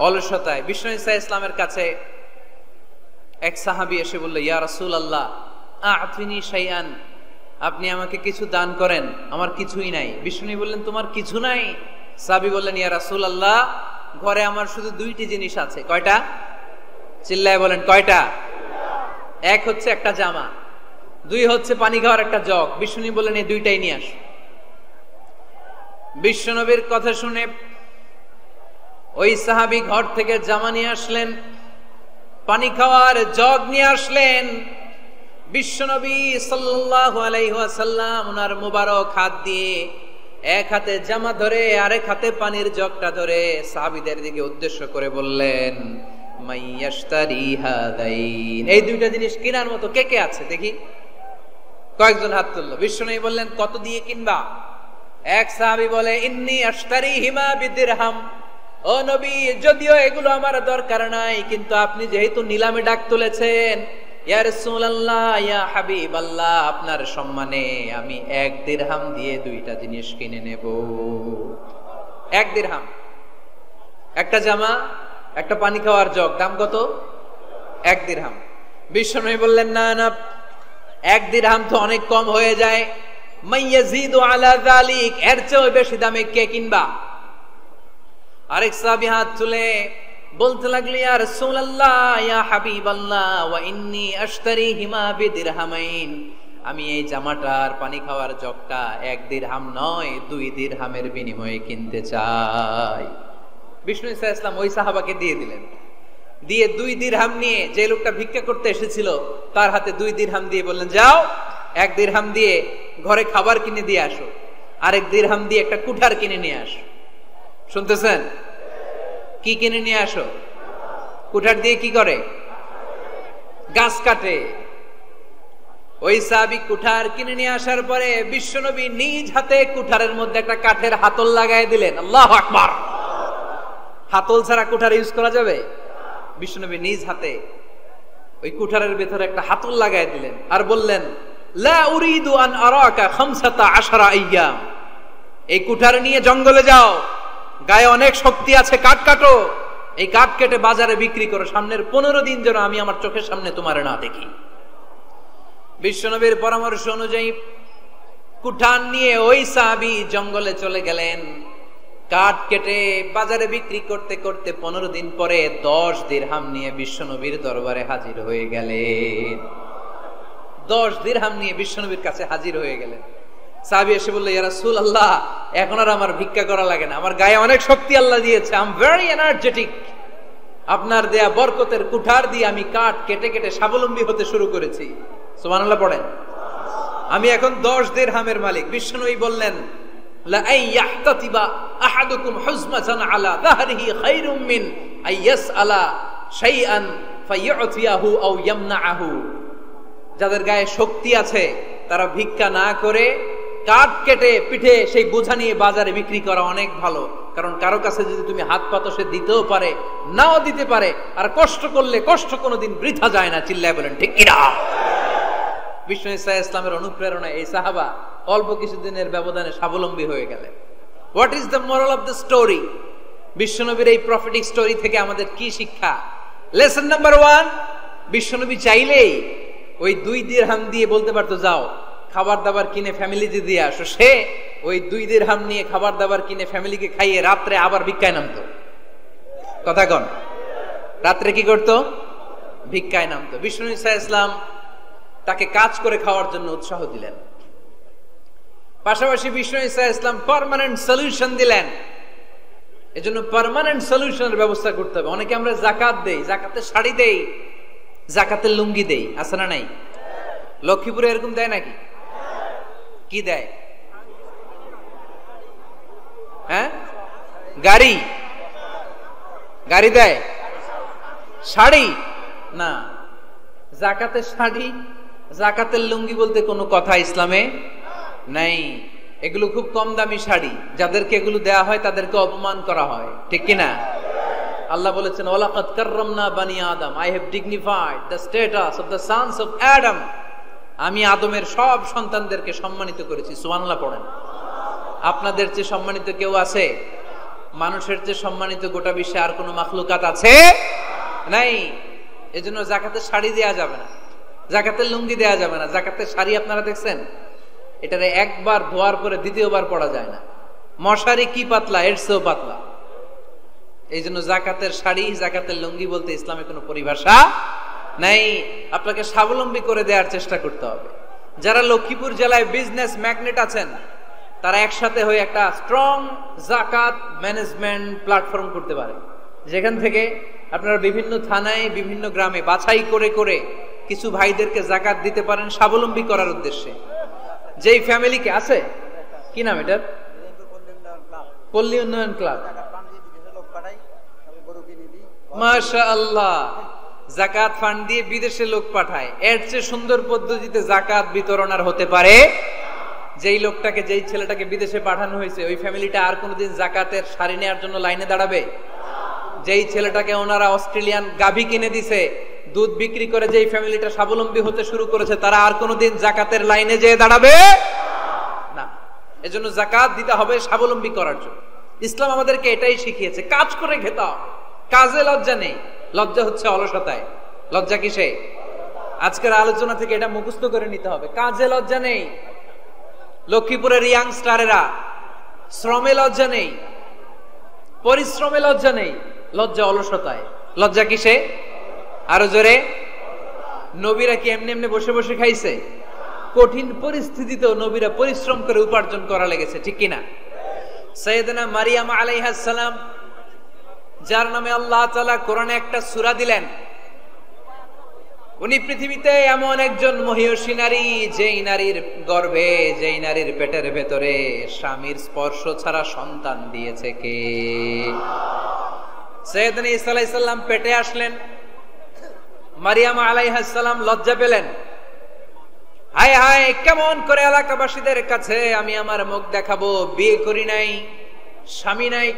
A: অলসতায়। বিষ্ণু ঈসা ইসলামের কাছে এক সাহাবী এসে বলল, ইয়া রাসূলুল্লাহ আ'তিনি শাইআন, আপনি আমাকে কিছু দান করেন, আমার কিছুই নাই। বিষ্ণু বললেন, তোমার কিছু নাই? সাহাবী বললেন, ইয়া রাসূলুল্লাহ ঘরে আমার শুধু দুইটি জিনিস আছে। কয়টা? চিল্লায় বলেন কয়টা? এক হচ্ছে একটা জামা, দুই হচ্ছে পানি খাওয়ার একটা জগ। বিষ্ণু বললেন, এই দুইটাই নিয়ে আস। বিশ্বনবীর কথা শুনে ওই সাহাবী ঘর থেকে জামা নিয়ে আসলেন, পানি খাওয়ার জগ নিয়ে আসলেন। বিশ্বনবী সাল্লাল্লাহু আলাইহি ওয়াসাল্লাম ওনার মুবারক হাত দিয়ে এক হাতে জামা ধরে আরেক হাতে পানির জগটা ধরে সাহাবীদের দিকে উদ্দেশ্য করে বললেন, মাইয়াশতারি হাদাইন, এই দুইটা জিনিস কেনার মতো কে কে আছে দেখি? কয়েকজন হাত তুললো। বিশ্বনবী বললেন, কত দিয়ে কিনবা? এক সাহাবী বলে, ইন্নী আশতারিহিমা বিদিরহাম, ও নবী যদিও এগুলো আমার দরকার নাই, কিন্তু আপনি যেহেতু নিলামে ডাক তুলেছেন, ইয়া রাসূলুল্লাহ ইয়া হাবিবাল্লাহ, আপনার সম্মানে আমি 1 দিরহাম দিয়ে দুইটা জিনিস কিনে নেব। 1 দিরহাম, একটা জামা, একটা পানি খাওয়ার জগ, দাম কত? 1 দিরহাম। বিশ্বনবী বললেন, না না, 1 দিরহাম তো অনেক কম হয়ে যায়, মাইয়াজিদু আলা যালিক, এর চেয়ে বেশি দামে কে কিনবা? আরেক সাহাবী হাত তুলে বলতে লাগলো, ইয়া রাসূলুল্লাহ ইয়া হাবিবাল্লাহ ওয়া ইন্নী আশতারিহিমা বিদিরহামাইন, আমি এই জামাটার পানি খাওয়ার জগটা 1 দিরহাম নয় 2 দিরহামের বিনিময়ে কিনতে চাই। বিষ্ণু ঈসা ইসলাম ওই সাহাবাকে দিয়ে দিলেন। দিয়ে 2 দিরহাম নিয়ে যে লোকটা ভিক্ষা করতে এসেছিল তার হাতে 2 দিরহাম দিয়ে বললেন, যাও 1 দিরহাম দিয়ে ঘরে খাবার কিনে দিয়ে আসো, আরেক দিরহাম দিয়ে একটা কুঠার কিনে নিয়ে আসো। শুনতেছেন? কি কিনে নিয়ে আসো? কুঠার দিয়ে কি করে? গাছ কাটে। ওই সাহাবী কুঠার কিনে নিয়ে আসার পরে বিশ্বনবী নিজ হাতে কুঠারের মধ্যে একটা কাঠের হাতল লাগাই দিলেন। আল্লাহু আকবার। হাতল ছাড়া কুঠার ইউজ করা যাবে? বিশ্বনবী নিজ হাতে ওই কুঠারের ভেতরে একটা হাতল লাগাই দিলেন আর বললেন, লা উরিদু আন আরাকা 15 আইয়াম, এই কুঠার নিয়ে জঙ্গলে যাও, গায়ে অনেক শক্তি আছে, কাঠ কাটো, এই কাঠ কেটে বাজারে বিক্রি করো, সামনের 15 দিন যেন আমি আমার চোখের সামনে তোমার না দেখি। বিশ্বনবীর পরামর্শ অনুযায়ী কুঠার নিয়ে ওই সাহাবী জঙ্গলে চলে গেলেন। কাঠ কেটে বাজারে বিক্রি করতে করতে 15 দিন পরে 10 দিরহাম নিয়ে বিশ্বনবীর দরবারে হাজির হয়ে গেলেন। 10 দিরহাম নিয়ে বিশ্বনবীর কাছে হাজির হয়ে গেলেন। সাহাবী এসে বলল, ইয়া রাসূলুল্লাহ এখন আর আমার ভিক্ষা করা লাগে না, আমার গায়ে অনেক শক্তি আল্লাহ দিয়েছে, আই এম ভেরি এনার্জেটিক, আপনার দেয়া বরকতের কুঠার দিয়ে আমি কাঠ কেটে কেটে স্বাবলম্বী হতে শুরু করেছি। সুবহানাল্লাহ পড়েন। আমি এখন 10 দিরহামের মালিক। বিশ্বনবী বললেন, লা আইয়াহতাতিবা আহাদুকুম হুজমাতান আলা যাহরিহি খায়রুম মিন আইয়াসআলা শাইআন ফায়ু'তিয়াহু আও ইয়ামনাহু, যাদের গায়ে শক্তি আছে তারা ভিক্ষা না করে কাঠ কেটে পিঠে সেই বোঝা নিয়ে বাজারে বিক্রি করা অনেক ভালো, কারণ কারো কাছে যদি তুমি হাত পাতো সে দিতেও পারে নাও দিতে পারে, আর কষ্ট করলে কষ্ট কোনোদিন বৃথা যায় না। চিল্লায় বলেন ঠিক কিনা? বিষ্ণু ঈসা ইসলামের অনুপ্রেরণায় এই সাহাবা অল্প কিছুদিনের ব্যবধানে স্বাবলম্বী হয়ে গেলেন। What is the moral of the story? বিশ্বনবীর এই প্রফেটিক স্টোরি থেকে আমাদের কি শিক্ষা? লেসন নাম্বার 1, বিশ্বনবী চাইলেই ওই 2 দিরহাম দিয়ে বলতে পারতো, যাও খাবার দাবার কিনে ফ্যামিলিতে দিয়ে আসো। সে ওই 2 দিরহাম নিয়ে খাবার দাবার কিনে ফ্যামিলিকে খাইয়ে রাত্রে আবার ভিক্ষায় নামতো। কথা কন? রাত্রে কি করতো? ভিক্ষায় নামতো। বিষ্ণু ঈসা ইসলাম তাকে কাজ করে খাওয়ার জন্য উৎসাহ দিলেন। পাশাপাশি বিষ্ণু ঈসা ইসলাম পার্মানেন্ট সলিউশন দিলেন। এজন্য পার্মানেন্ট সলিউশনের ব্যবস্থা করতে হবে। অনেকে আমরা যাকাত দেই, যাকাতের শাড়ি দেই, যাকাতের লুঙ্গি দেই, আছে না নাই? লক্ষ্মীপুরে এরকম দেয় নাকি? কি দেয়? হ্যাঁ, গাড়ি, গাড়ি দেয়, শাড়ি না। জাকাতের শাড়ি, জাকাতের লুঙ্গি বলতে কোনো কথা ইসলামে নাই। এগুলো খুব কম দামি শাড়ি, যাদেরকে এগুলো দেয়া হয় তাদেরকে অপমান করা হয়, ঠিক কিনা? আল্লাহ বলেছেন ওয়ালাকাদ কাররামনা বানি আদম, I have dignified the status of the sons of Adam. আমি আদমের সব সন্তানদেরকে সম্মানিত করেছি। সুবহানাল্লাহ পড়েন। আপনাদের চেয়ে সম্মানিত কেউ আছে? মানুষের চেয়ে সম্মানিত গোটা বিশ্বে আর কোনো মাখলুকাত আছে? নাই। এজন্য জাকাতের শাড়ি দেয়া যাবে না, জাকাতের লুঙ্গি দেয়া যাবে না। জাকাতের শাড়ি আপনারা দেখছেন, এটারে একবার ধোয়ার পরে দ্বিতীয়বার পরা যায় না। মশারি কি পাতলা, এর চেয়েও পাতলা। এই জন্য জাকাতের শাড়ি, জাকাতের লুঙ্গি বলতে ইসলামে কোনো পরিভাষা নাই। আপনাকে স্বাবলম্বী করে দেওয়ার চেষ্টা করতে হবে। যারা লক্ষ্মীপুর জেলায় বিজনেস ম্যাগনেট আছেন, তারা একসাথে হয়ে একটা স্ট্রং জাকাত ম্যানেজমেন্ট প্ল্যাটফর্ম করতে পারে, যেখান থেকে আপনারা বিভিন্ন থানায়, বিভিন্ন গ্রামে বাছাই করে করে কিছু ভাইদেরকে জাকাত দিতে পারেন স্বাবলম্বী করার উদ্দেশ্যে। যেই ফ্যামিলিকে আছে, কি নাম এটার? পল্লী উন্নয়ন ক্লাব। মাশাআল্লাহ, জাকাত ফান্ড দিয়ে বিদেশে লোক পাঠায়। এর চেয়ে সুন্দর পদ্ধতিতে জাকাত বিতরণ আর হতে পারে? যেই লোকটাকে, যেই ছেলেটাকে বিদেশে পাঠানো হয়েছে, ওই ফ্যামিলিটা আর কোনোদিন জাকাতের শাড়ি নেওয়ার জন্য লাইনে দাঁড়াবে? যেই ছেলেটাকে ওনারা অস্ট্রেলিয়ান গাভী কিনে দিছে, দুধ বিক্রি করে যেই ফ্যামিলিটা স্বাবলম্বী হতে শুরু করেছে, তারা আর কোনোদিন জাকাতের লাইনে যেয়ে দাঁড়াবে না। এজন্য জাকাত দিতে হবে স্বাবলম্বী করার জন্য। ইসলাম আমাদেরকে এটাই শিখিয়েছে, কাজ করে খেতে হবে। কাজে লজ্জা নেই, লজ্জা হচ্ছে অলসতায়। লজ্জা কিসে? আজকের আলোচনা থেকে এটা মুখস্থ করে নিতে হবে। কাজে লজ্জা নেই। লক্ষ্মীপুরের ইয়াংস্টারেরা শ্রমে লজ্জা নেই, পরিশ্রমে লজ্জা নেই, লজ্জা অলসতায়। লজ্জা কিসে? আরো জোরে। নবীরা কি এমনি এমনি বসে বসে খাইছে? কঠিন পরিস্থিতিতেও নবীরা পরিশ্রম করে উপার্জন করা লেগেছে, ঠিক কিনা? সাইয়েদনা মারিয়াম আলাইহিস সালাম, যার নামে আল্লাহ তাআলা কোরআনে একটা সূরা দিলেন, উনি পৃথিবীতে এমন একজন মহিয়সী নারী, যেই নারীর গর্ভে, যেই নারীর পেটের ভেতরে স্বামীর স্পর্শ ছাড়া সন্তান দিয়েছে কে? সাইয়েদনা ঈসা আলাইহিস সালাম পেটে আসলেন। মারিয়াম আলাইহিস সালাম লজ্জা পেলেন। হায় হায়, কেমন করে এলাকাবাসীদের কাছে আমি আমার মুখ দেখাবো? বিয়ে করি নাই, স্বামী নাই,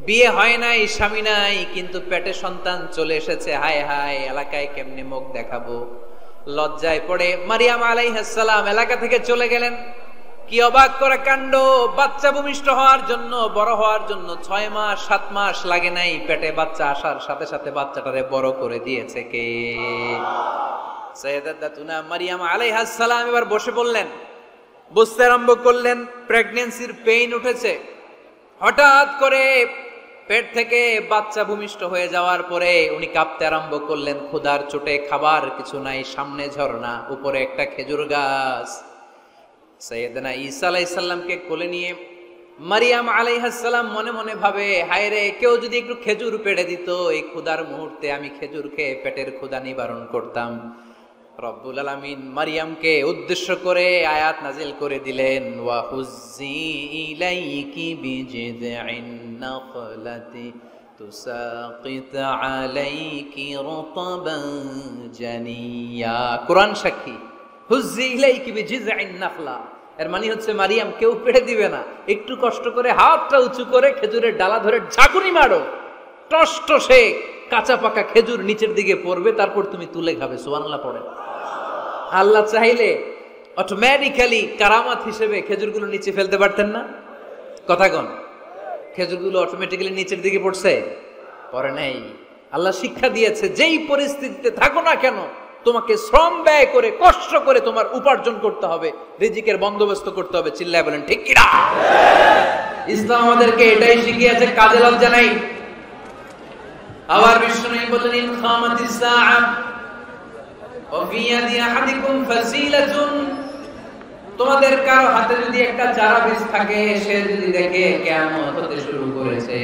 A: বিয়ে হয় নাই, স্বামী নাই, কিন্তু পেটে সন্তান চলে এসেছে। হায় হায়, এলাকায় কেমনে মুখ দেখাবো? লজ্জায় পড়ে মারিয়াম আলাইহিস সালাম এলাকা থেকে চলে গেলেন। কি অবাক করা কাণ্ড! বাচ্চা ভূমিষ্ঠ হওয়ার জন্য, বড় হওয়ার জন্য 6 মাস 7 মাস লাগে নাই, পেটে বাচ্চা আসার সাথে সাথে বাচ্চাটারে বড় করে দিয়েছে কে? সাইয়েদাতুনা মারিয়াম আলাইহিস সালাম এবার বসে পড়লেন, বুঝতে আরম্ভ করলেন প্রেগন্যান্সির পেইন উঠেছে। হঠাৎ করে পেট থেকে বাচ্চা ভূমিষ্ঠ হয়ে যাওয়ার পরে উনি কাঁপতে আরম্ভ করলেন। ক্ষুধার চোটে খাবার কিছু নাই, সামনে ঝর্ণা, উপরে একটা খেজুর গাছ। সাইয়েদনা ঈসা আলাইহিস সালামকে কোলে নিয়ে মারিয়াম আলাইহিস সালাম মনে মনে ভাবে, হায় রে, কেউ যদি একটু খেজুর পেড়ে দিত, এই ক্ষুধার মুহূর্তে আমি খেজুর খেয়ে পেটের ক্ষুধা নিবারণ করতাম। রব্বুল আলামিন মারিয়ামকে উদ্দেশ্য করে আয়াত নাজিল করে দিলেন, ওয়া হুজ্জি ইলাইকি বিজিযিন নাখলাতি তুসাকিত আলাইকি রতবান জানিয়া। কোরআন সাক্ষী, হুজ্জি ইলাইকি বিজিযিন নাখলা, এর মানে হচ্ছে মারিয়াম, কেউ পেড়ে দিবে না, একটু কষ্ট করে হাতটা উঁচু করে খেজুরের ডালা ধরে ঝাঁকুনি মারো, টসটসে কাঁচা পাকা খেজুর নিচের দিকে পড়বে, তারপর তুমি তুলে খাবে। সুবহানাল্লাহ পড়েন। আল্লাহ চাইলে অটোমেটিক্যালি কারামাত হিসেবে খেজুরগুলো নিচে ফেলতে পারতেন না? কথা কোন? খেজুরগুলো অটোমেটিক্যালি নিচের দিকে পড়ছে? পড়ে নাই। আল্লাহ শিক্ষা দিয়েছে, যেই পরিস্থিতিতে থাকো না কেন, তোমাকে শ্রম ব্যয় করে, কষ্ট করে তোমার উপার্জন করতে হবে, রিজিকের বন্দোবস্ত করতে হবে। চিল্লায় বলেন ঠিক কিনা? ইসলাম আমাদেরকে এটাই শিখিয়েছে, কাজে লজ্জা নাই। আবার বিশ্বনবী বলেন, ইন খামাতিস সাআ ওয়া ফি ইয়াদি আহাদিকুম ফাসিলাতুন, তোমাদের কারো হাতে যদি একটা চারা বীজ থাকে, সে যদি দেখে কিয়ামত হতে শুরু করেছে,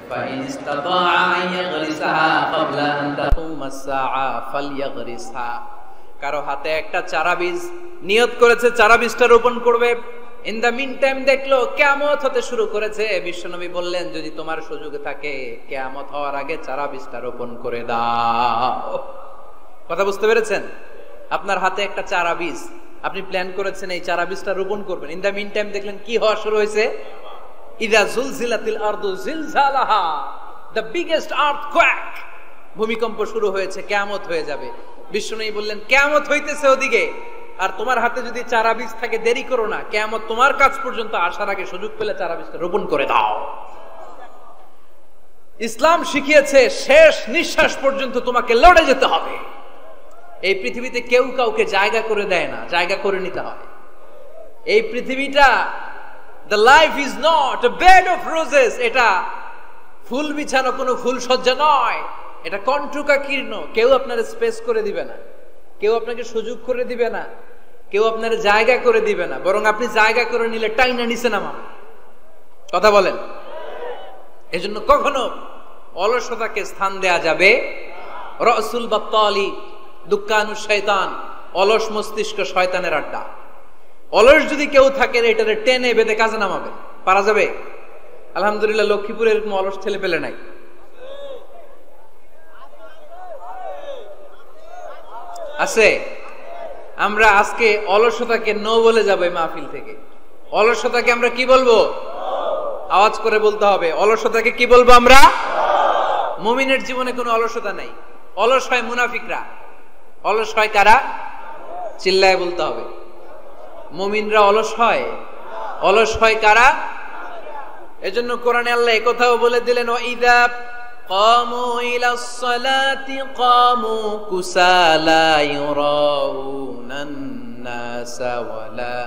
A: ফাইন ইসতাতাআ আন ইয়াগরিসাহা ক্বাবলা আন তাকুমাস সাআ ফালইয়াগরিসহা, কারো হাতে একটা চারা বীজ নিয়ত করেছে চারা বীজটা রোপণ করবে, ইন দ্য মিন টাইম দেখলো কিয়ামত হতে শুরু করেছে। বিশ্বনবী বললেন, যদি তোমার সুযোগ থাকে কিয়ামত হওয়ার আগে চারা বীজটা রোপণ করে দাও। কথা বুঝতে পেরেছেন? আপনার হাতে একটা চারা বীজ, আপনি প্ল্যান করেছেন এই চারা বীজটা রোপণ করবেন। ইন দ্য মিন টাইম দেখলেন কি হওয়া শুরু হয়েছে? ইযা জুলজিলাতিল আরদু জিলজালাহা, দ্য বিগেস্ট আর্থকোয়েক, ভূমিকম্প শুরু হয়েছে, কিয়ামত হয়ে যাবে। বিশ্বনবী বললেন, কিয়ামত হইতেছে ওদিকে, আর তোমার হাতে যদি চারা বীজ থাকে দেরি করো না, কিয়ামত তোমার কাছ পর্যন্ত আসার আগে সুযোগ পেলে চারা বীজটা রোপণ করে দাও। ইসলাম শিখিয়েছে শেষ নিঃশ্বাস পর্যন্ত তোমাকে লড়ে যেতে হবে। এই পৃথিবীতে কেউ কাউকে জায়গা করে দেয় না, জায়গা করে নিতে হয়। এই পৃথিবীটা, the life is not a bed of roses, এটা ফুল বিছানো কোনো ফুল সজ্জা নয়, এটা কণ্টকাকীর্ণ। কেউ আপনার স্পেস করে দিবে না, কেউ আপনাকে সুযোগ করে দিবে না, কেউ আপনার জায়গা করে দিবে না, বরং আপনি জায়গা করে নিলে টাইনা নিচে নামাবে। কথা বলেন? এজন্য কখনো অলসতাকে স্থান দেয়া যাবে। রাসূল বাত্তালি, দুক্কানু শয়তান, অলস মস্তিষ্ক শয়তানের আড্ডা। অলস যদি কেউ থাকে এটারে টেনে বেঁধে কাজে নামাবে, পারা যাবে? আলহামদুলিল্লাহ লক্ষ্মীপুরে এরকম অলস ছেলে পেলে নাই। আছে? আমরা আজকে অলসতাকে নো বলে যাবো এই মাহফিল থেকে। অলসতাকে আমরা কি বলবো? আওয়াজ করে বলতে হবে, অলসতাকে কি বলবো আমরা? মুমিনের জীবনে কোনো অলসতা নাই। অলস হয় মুনাফিকরা। অলস হয় কারা? চিল্লায় বলতে হবে। মুমিনরা অলস হয়? অলস হয় কারা? এজন্য কোরআনে আল্লাহ একথাও বলে দিলেন, ওয়াইদা কামু ইলাস সালাতি কামু কুসালা ইউরাউনান নাসা ওয়ালা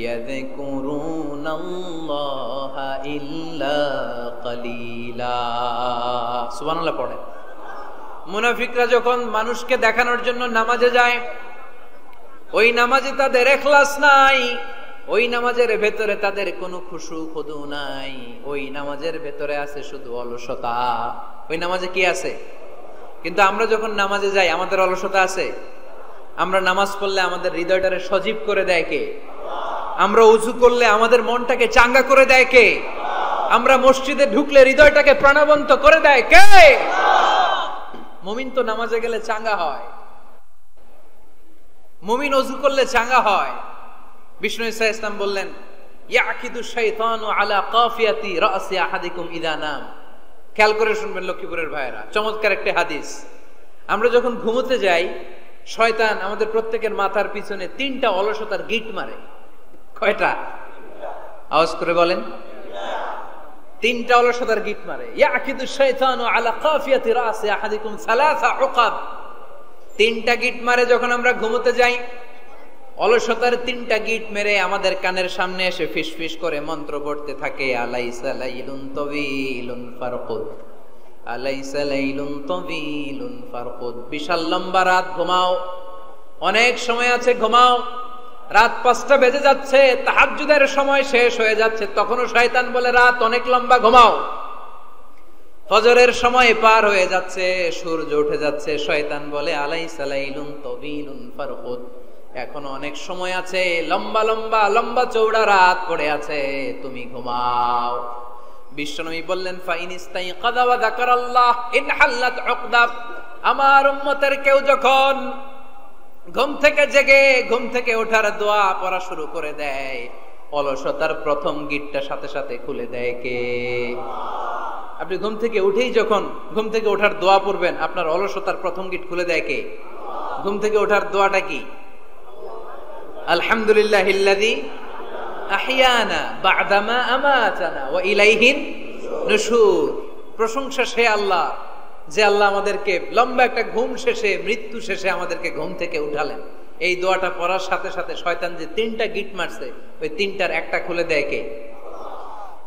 A: ইয়াযকুরুনাল্লাহা ইল্লা কালিলা। সুবহানাল্লাহ পড়েন। মুনাফিকরা যখন মানুষকে দেখানোর জন্য নামাজে যায়, ওই নামাজে তাদের ইখলাস নাই, ওই নামাজের ভেতরে তাদের কোনো খুশু খুদু নাই, ওই নামাজের ভেতরে আছে শুধু অলসতা। ওই নামাজে কি আছে? কিন্তু আমরা যখন নামাজে যাই আমাদের অলসতা আছে? আমরা নামাজ পড়লে আমাদের হৃদয়টারে সজীব করে দেয় কে? আমরা ওযু করলে আমাদের মনটাকে চাঙ্গা করে দেয় কে? আমরা মসজিদে ঢুকলে হৃদয়টাকে প্রাণবন্ত করে দেয় কে? মুমিন তো নামাজে গেলে চাঙ্গা হয়, মুমিন ওযু করলে চাঙ্গা হয়। বিষ্ণু ঈসা ইসলাম বললেন, ইয়াকিদু শাইতানু আলা কাফিয়াতি রাসি আহাদিকুম ইযা নাম। খেয়াল করে শুনবেন লক্ষ্মীপুরের ভাইয়েরা, চমৎকার একটা হাদিস। আমরা যখন ঘুমোতে যাই, শয়তান আমাদের প্রত্যেকের মাথার পিছনে 3টা অলসতার গিট মারে। কয়টা? আওয়াজ করে বলেন। 3টা অলসতার গিট মারে। ইয়াকিদু শাইতানু আলা কাফিয়াতি রাসি আহাদিকুম সালাসা উকাব। 3টা গিট মারে যখন আমরা ঘুমোতে যাই। অলসতার 3টা গিট মেরে আমাদের কানের সামনে এসে ফিসফিস করে মন্ত্র পড়তে থাকে, আলাইসা লাইলুন তাওয়িলুন ফারকুদ, আলাইসা লাইলুন তাওয়িলুন ফারকুদ। বিশাল লম্বা রাত, ঘুমাও, অনেক সময় আছে, ঘুমাও। রাত 5টা বেজে যাচ্ছে, তাহাজ্জুদের সময় শেষ হয়ে যাচ্ছে, তখনও শয়তান বলে রাত অনেক লম্বা, ঘুমাও। ফজরের সময় পার হয়ে যাচ্ছে, সূর্য উঠে যাচ্ছে, শয়তান বলে আলাইসা লাইলুন তাওয়িলুন ফারকুদ, এখনো অনেক সময় আছে, লম্বা লম্বা লম্বা চৌড়া রাত পড়ে আছে, তুমি ঘুমাও। বিশ্বনবী বললেন, ফাইনিস্তাইকাযা ওয়া যাকারাল্লাহ ইনহাল্লাত উকদা। আমার উম্মতের কেউ যখন ঘুম থেকে জেগে ঘুম থেকে ওঠার দোয়া পড়া শুরু করে দেয়, অলসতার প্রথম গিটটা সাথে সাথে খুলে দেয় কে? আপনি ঘুম থেকে উঠেই যখন ঘুম থেকে ওঠার দোয়া পড়বেন, আপনার অলসতার প্রথম গিট খুলে দেয় কে? ঘুম থেকে ওঠার দোয়াটা কি? আলহামদুলিল্লাহিল্লাযী আহইয়ানা বা'দামা আমাতানা ওয়া ইলাইহিন নুশুর। প্রশংসা সে আল্লাহ, যে আল্লাহ আমাদেরকে লম্বা একটা ঘুম শেষে, মৃত্যু শেষে আমাদেরকে ঘুম থেকে উঠালেন। এই দোয়াটা পড়ার সাথে সাথে শয়তান যে 3টা গিট মারছে, ওই 3টার একটা খুলে দেয় কে?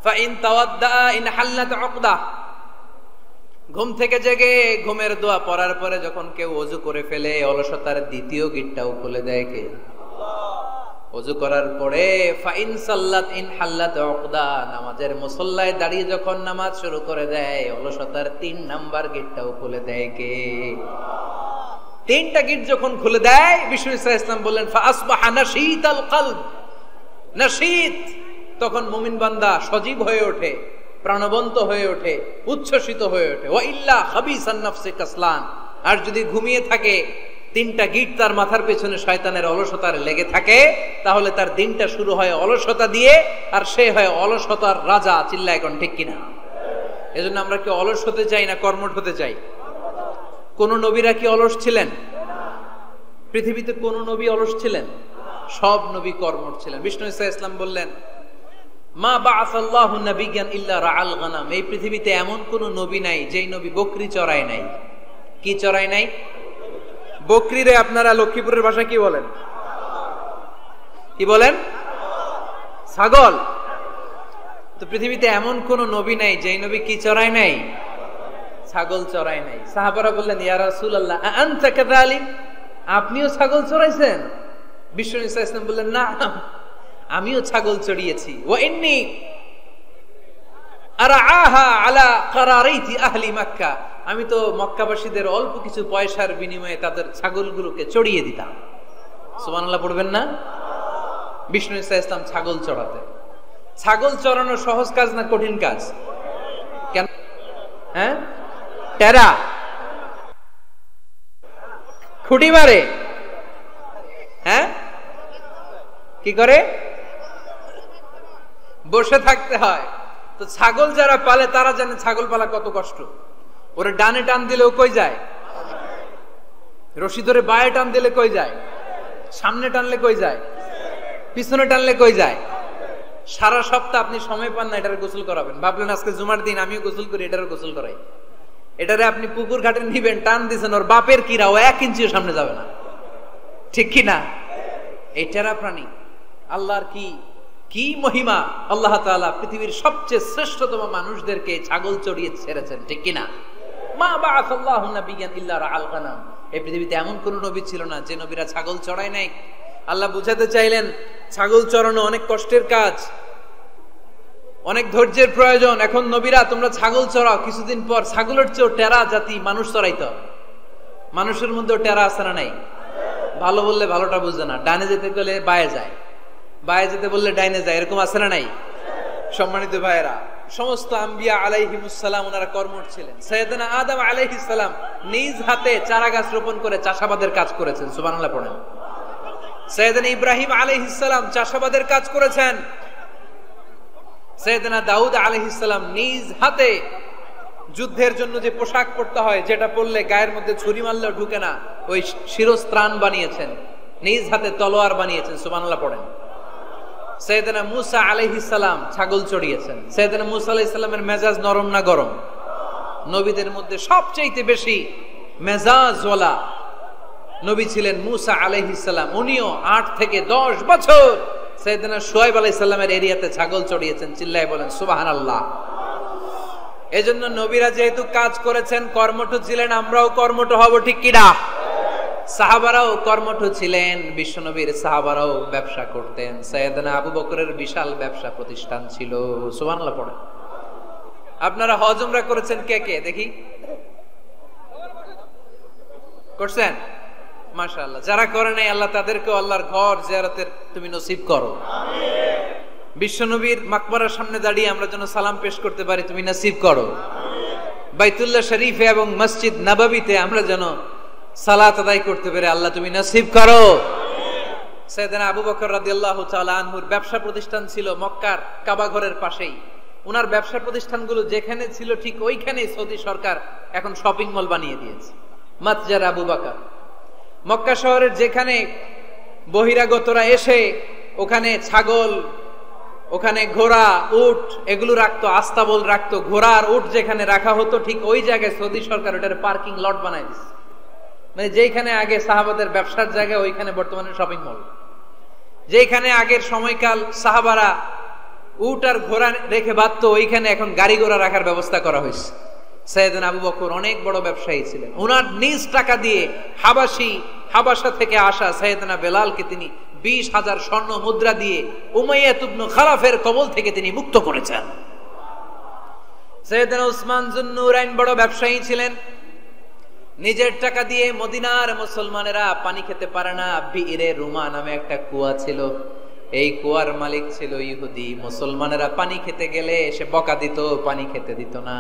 A: ফাইন তাওয়াদ্দা ইনহাল্লাত উকদা। ঘুম থেকে জেগে ঘুমের দোয়া পড়ার পরে যখন কেউ ওযু করে ফেলে, অলসতার দ্বিতীয় গিটটাও খুলে দেয় কে? ওযু করার পরে ফাইন সাল্লাত ইনহাল্লাত উকদা, নামাজের মুসল্লায় দাঁড়িয়ে যখন নামাজ শুরু করে দেয়, অলসতার 3 নাম্বার গিটটাও খুলে দেয় কে? 3টা গিট যখন খুলে দেয়, বিষ্ণু ইসা ইসলাম বললেন, ফাসবাহা নাশীতাল কলব, নাশীত, তখন মুমিন বান্দা সজীব হয়ে ওঠে, প্রাণবন্ত হয়ে ওঠে, উচ্ছ্বসিত হয়ে ওঠে। ওয়া ইল্লা খাবিসান নাফসি কাসলান, আর যদি ঘুমিয়ে থাকে, তিনটা গিট তার মাথার পেছনে শয়তানের অলসতার লেগে থাকে, তাহলে তার দিনটা শুরু হয় অলসতা দিয়ে, আর সে হয় অলসতার রাজা। চিল্লা এখন ঠিক কিনা? এজন্য আমরা কি অলস হতে চাই না কর্মঠ হতে চাই? কোন নবীরা কি অলস ছিলেন? পৃথিবীতে কোন নবী অলস ছিলেন? সব নবী কর্মঠ ছিলেন। বিষ্ণু ঈসা ইসলাম বললেন, মা বাআসাল্লাহু নাবিয়্যান ইল্লা রাআল গানাম, এই পৃথিবীতে এমন কোন নবী নাই যেই নবী বকরি চড়ায় নাই। কি চড়ায় নাই? বকরিরে আপনারা লক্ষ্মীপুরের ভাষায় কি বলেন? কি বলেন? ছাগল। তো পৃথিবীতে এমন কোন নবী নাই যেই নবী কি চড়ায় নাই? ছাগল চড়ায় নাই। সাহাবারা বললেন, ইয়া রাসূলুল্লাহ আনতা কাযালিক, আপনিও ছাগল চড়াইছেন? বিষ্ণু ঈসা ইসলাম বললেন, না, আমিও ছাগল চড়িয়েছি। ওয়া ইন্নী আরআহা আলা কারারাইতি আহলি মক্কা, আমি তো মক্কাবাসীদের অল্প কিছু পয়সার বিনিময়ে তাদের ছাগলগুলোকে চড়িয়ে দিতাম। সুবহানাল্লাহ পড়বেন না? বিষ্ণু ঈসা ইসলাম ছাগল চড়াতেন। ছাগল চড়ানো সহজ কাজ না কঠিন কাজ? কেন? হ্যাঁ, টেরা খুঁটি মারে। হ্যাঁ, কি করে? বসে থাকতে হয়। তো ছাগল যারা পালে তারা জানে ছাগল পালা কত কষ্ট। ওরে ডানে টান দিলেও কই যায়, রশি ধরে বায়ে টান দিলে কই যায়, সামনে টানলে কই যায়, পিছনে টানলে কই যায়। সারা সপ্তাহ আপনি সময় পান না এটার গোসল করাবেন। ভাবলেন আজকে জুমার দিন আমিও গোসল করি, এটার গোসল করাই। এটারে আপনি পুকুর ঘাটে নিবেন, টান দিছেন, ওর বাপের কিরা, ও 1 ইঞ্চিও সামনে যাবে না। ঠিক কি না? এই টেরা প্রাণী। আল্লাহর কি কি মহিমা! আল্লাহ তাআলা পৃথিবীর সবচেয়ে শ্রেষ্ঠতম মানুষদেরকে ছাগল চড়িয়ে ছেড়েছেন। ঠিক কি না? মা বাআসাল্লাহু নাবিয়্যান ইল্লা রাআল গানাম, এই পৃথিবীতে এমন কোন নবী ছিল না যে নবীরা ছাগল চড়ায় নাই। আল্লাহ বুঝাতে চাইলেন ছাগল চড়ানো অনেক কষ্টের কাজ, অনেক ধৈর্যের প্রয়োজন। এখন নবীরা তোমরা ছাগল চড়াও, কিছুদিন পর ছাগলের চেয়েও টেরা জাতি মানুষ চড়াইতে হবে। মানুষের মধ্যেও টেরা আছে না নাই? ভালো বললে ভালোটা বুঝে না, ডানে যেতে গেলে বায়ে যায়, বায়ে যেতে বললে ডাইনে যায়, এরকম আছে না নাই? সম্মানিত ভাইয়েরা, সমস্ত আম্বিয়া আলাইহিমুস সালাম ওনারা কর্মঠ ছিলেন। সাইয়েদনা আদম আলাইহিস সালাম নিজ হাতে চারা গাছ রোপণ করে চাষাবাদের কাজ করেছেন। সুবহানাল্লাহ পড়েন। সাইয়েদনা ইব্রাহিম আলাইহিস সালাম চাষাবাদের কাজ করেছেন। সাইয়েদনা দাউদ আলাইহিস সালাম নিজ হাতে যুদ্ধের জন্য যে পোশাক পরতে হয়, যেটা পরলে গায়ের মধ্যে ছুরি মারলেও ঢুকে না, ওই শিরস্ত্রাণ বানিয়েছেন, নিজ হাতে তলোয়ার বানিয়েছেন। সুবহানাল্লাহ পড়েন। সাইয়েদনা মুসা আলাইহিস সালাম ছাগল চড়িয়েছেন। সাইয়েদনা মুসা আলাইহিস সালামের মেজাজ নরম না গরম? নবীদের মধ্যে সবচেয়ে বেশি মেজাজওয়ালা নবী ছিলেন মুসা আলাইহিস সালাম। উনিও 8 থেকে 10 বছর সাইয়েদনা শুআয়ব আলাইহিস সালামের এরিয়াতে ছাগল চড়িয়েছেন। চিল্লায় বলেন সুবহানাল্লাহ। এজন্য নবীরা যেহেতু কাজ করেছেন, কর্মঠ ছিলেন, আমরাও কর্মঠ হব। ঠিক কি না? সাহাবারাও কর্মঠ ছিলেন। বিশ্বনবীর সাহাবারাও ব্যবসা করতেন। সাইয়েদনা আবু বকরের বিশাল ব্যবসা প্রতিষ্ঠান ছিল। সুবহানাল্লাহ পড়েন। আপনারা হজ উমরা করেছেন কে কে? দেখি, করছেন? মাশাআল্লাহ। যারা করে নাই আল্লাহ তাদেরকেও আল্লাহর ঘর জিয়ারতের তুমি নসিব করো। আমিন। বিশ্বনবীর মাকবারার সামনে দাঁড়িয়ে আমরা যেন সালাম পেশ করতে পারি, তুমি নসিব করো। বাইতুল্লাহ শরীফে এবং মসজিদ নববীতে আমরা যেন সালাত আদায় করতে পারে, আল্লাহ তুমি নসিব করো। সাইয়েদনা আবু বকর রাদিয়াল্লাহু তাআলা আনহুর ব্যবসা প্রতিষ্ঠান ছিল মক্কার কাবা ঘরের পাশেই। ওনার ব্যবসা প্রতিষ্ঠানগুলো যেখানে ছিল ঠিক ওইখানেই সৌদি সরকার এখন শপিং মল বানিয়ে দিয়েছে, মাতজার আবু বকর। মক্কা শহরের যেখানে বহিরাগতরা এসে ওখানে ছাগল, ওখানে ঘোড়া, উট এগুলো রাখতো, আস্তাবল রাখতো, ঘোড়া আর উট যেখানে রাখা হতো ঠিক ওই জায়গায় সৌদি সরকার ওটার পার্কিং লট বানাই দিচ্ছে। মানে যেখানে আগে সাহাবাদের ব্যবসার জায়গা, ওইখানে বর্তমানে শপিং মল। যেখানে আগের সময়কাল সাহাবারা উট আর ঘোড়া রেখে বাঁধতো, ওইখানে এখন গাড়ি ঘোড়া রাখার ব্যবস্থা করা হয়েছে। সাইয়েদনা আবু বকর অনেক বড় ব্যবসায়ী ছিলেন। ওনার নিজ টাকা দিয়ে হাবাসা থেকে আসা সাইয়েদনা বেলালকে তিনি 20,000 স্বর্ণ মুদ্রা দিয়ে উমাইয়া ইবনে খালাফের কবল থেকে তিনি মুক্ত করেছেন। সাইয়েদনা উসমান যুন্নুরাইন বড় ব্যবসায়ী ছিলেন। নিজের টাকা দিয়ে মদিনার মুসলমানেরা পানি খেতে পারে না, বিইরে রুমা নামে একটা কুয়া ছিল, এই কুয়ার মালিক ছিল ইহুদি। মুসলমানেরা পানি খেতে গেলে সে বকা দিত, পানি খেতে দিত না।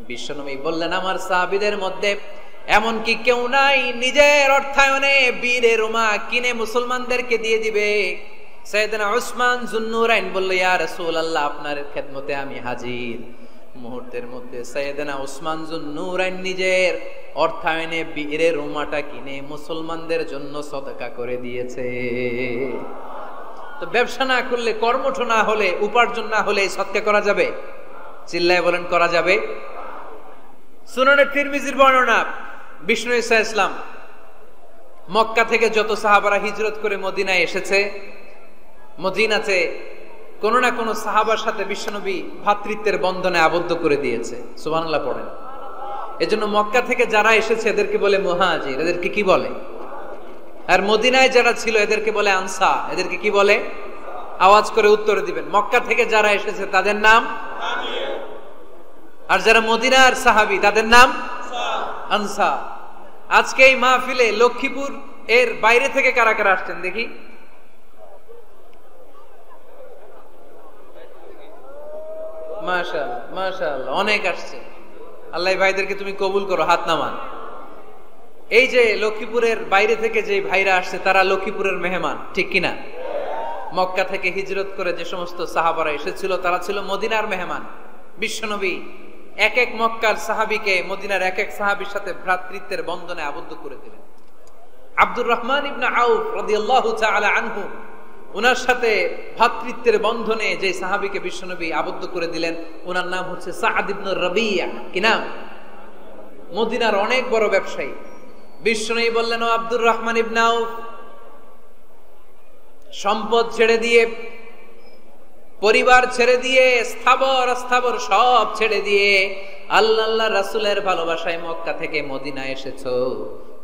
A: বিশ্বনবী বললেন, আমার সাহাবীদের মধ্যে এমন কি কেউ নাই নিজের অর্থায়নে বীরে রুমা কিনে মুসলমানদেরকে দিয়ে দিবে? সাইয়েদনা উসমান যুন্নুরাইন বলল, ইয়া রাসূলুল্লাহ, আপনার খেদমতে আমি হাজির। মুহূর্তের মধ্যে সাইয়েদনা উসমান যুন্নুরাইন নিজের অর্থায়নে বীরে রুমাটা কিনে মুসলমানদের জন্য সদকা করে দিয়েছে। তো ব্যবসা না করলে, কর্মঠ না হলে, উপার্জন না হলে সদকা করা যাবে? চিল্লায় বলেন, করা যাবে? সুনানে তিরমিজির বর্ণনা, বিষ্ণু ঈসা ইসলাম মক্কা থেকে যত সাহাবারা হিজরত করে মদিনায় এসেছে, মদিনাতে কোন না কোন সাহাবার সাথে বিশ্বনবী ভ্রাতৃত্বের বন্ধনে আবদ্ধ করে দিয়েছে। সুবহানাল্লাহ পড়েন। এজন্য মক্কা থেকে যারা এসেছে এদেরকে বলে মুহাজির, এদেরকে কি বলে? আর মদিনায় যারা ছিল এদেরকে বলে আনসার, এদেরকে কি বলে? আওয়াজ করে উত্তর দিবেন। মক্কা থেকে যারা এসেছে তাদের নাম, আর যারা মদিনার সাহাবী তাদের নাম আনসার। আজকে এই মাহফিলে লক্ষ্মীপুর এর বাইরে থেকে কারা কারা আসছেন দেখি? মাশাআল্লাহ, মাশাআল্লাহ, অনেক আসছে। আল্লাহ ভাইদেরকে তুমি কবুল করো, হাত নামান। এই যে লক্ষ্মীপুরের বাইরে থেকে যে ভাইরা আসছে তারা লক্ষ্মীপুরের মেহমান, ঠিক কিনা? মক্কা থেকে হিজরত করে যে সমস্ত সাহাবারা এসেছিল তারা ছিল মদিনার মেহমান। বিশ্বনবী এক এক মক্কার সাহাবীকে মদিনার এক এক সাহাবীর সাথে ভ্রাতৃত্বের বন্ধনে আবদ্ধ করে দিলেন। আব্দুর রহমান ইবনে আউফ রাদিয়াল্লাহু তাআলা আনহু, ওনার সাথে ভ্রাতৃত্বের বন্ধনে যে সাহাবীকে বিশ্বনবী আবদ্ধ করে দিলেন ওনার নাম হচ্ছে সাআদ ইবনে রাবিয়া। কি নাম? মদিনার অনেক বড় ব্যবসায়ী। বিশ্বনবী বললেন, ও আব্দুর রহমান ইবনে আউফ, সম্পদ ছেড়ে দিয়ে, পরিবার ছেড়ে দিয়ে, স্থাবর অস্থাবর সব ছেড়ে দিয়ে আল্লাহ রাসূলের ভালোবাসায় মক্কা থেকে মদিনায় এসেছো।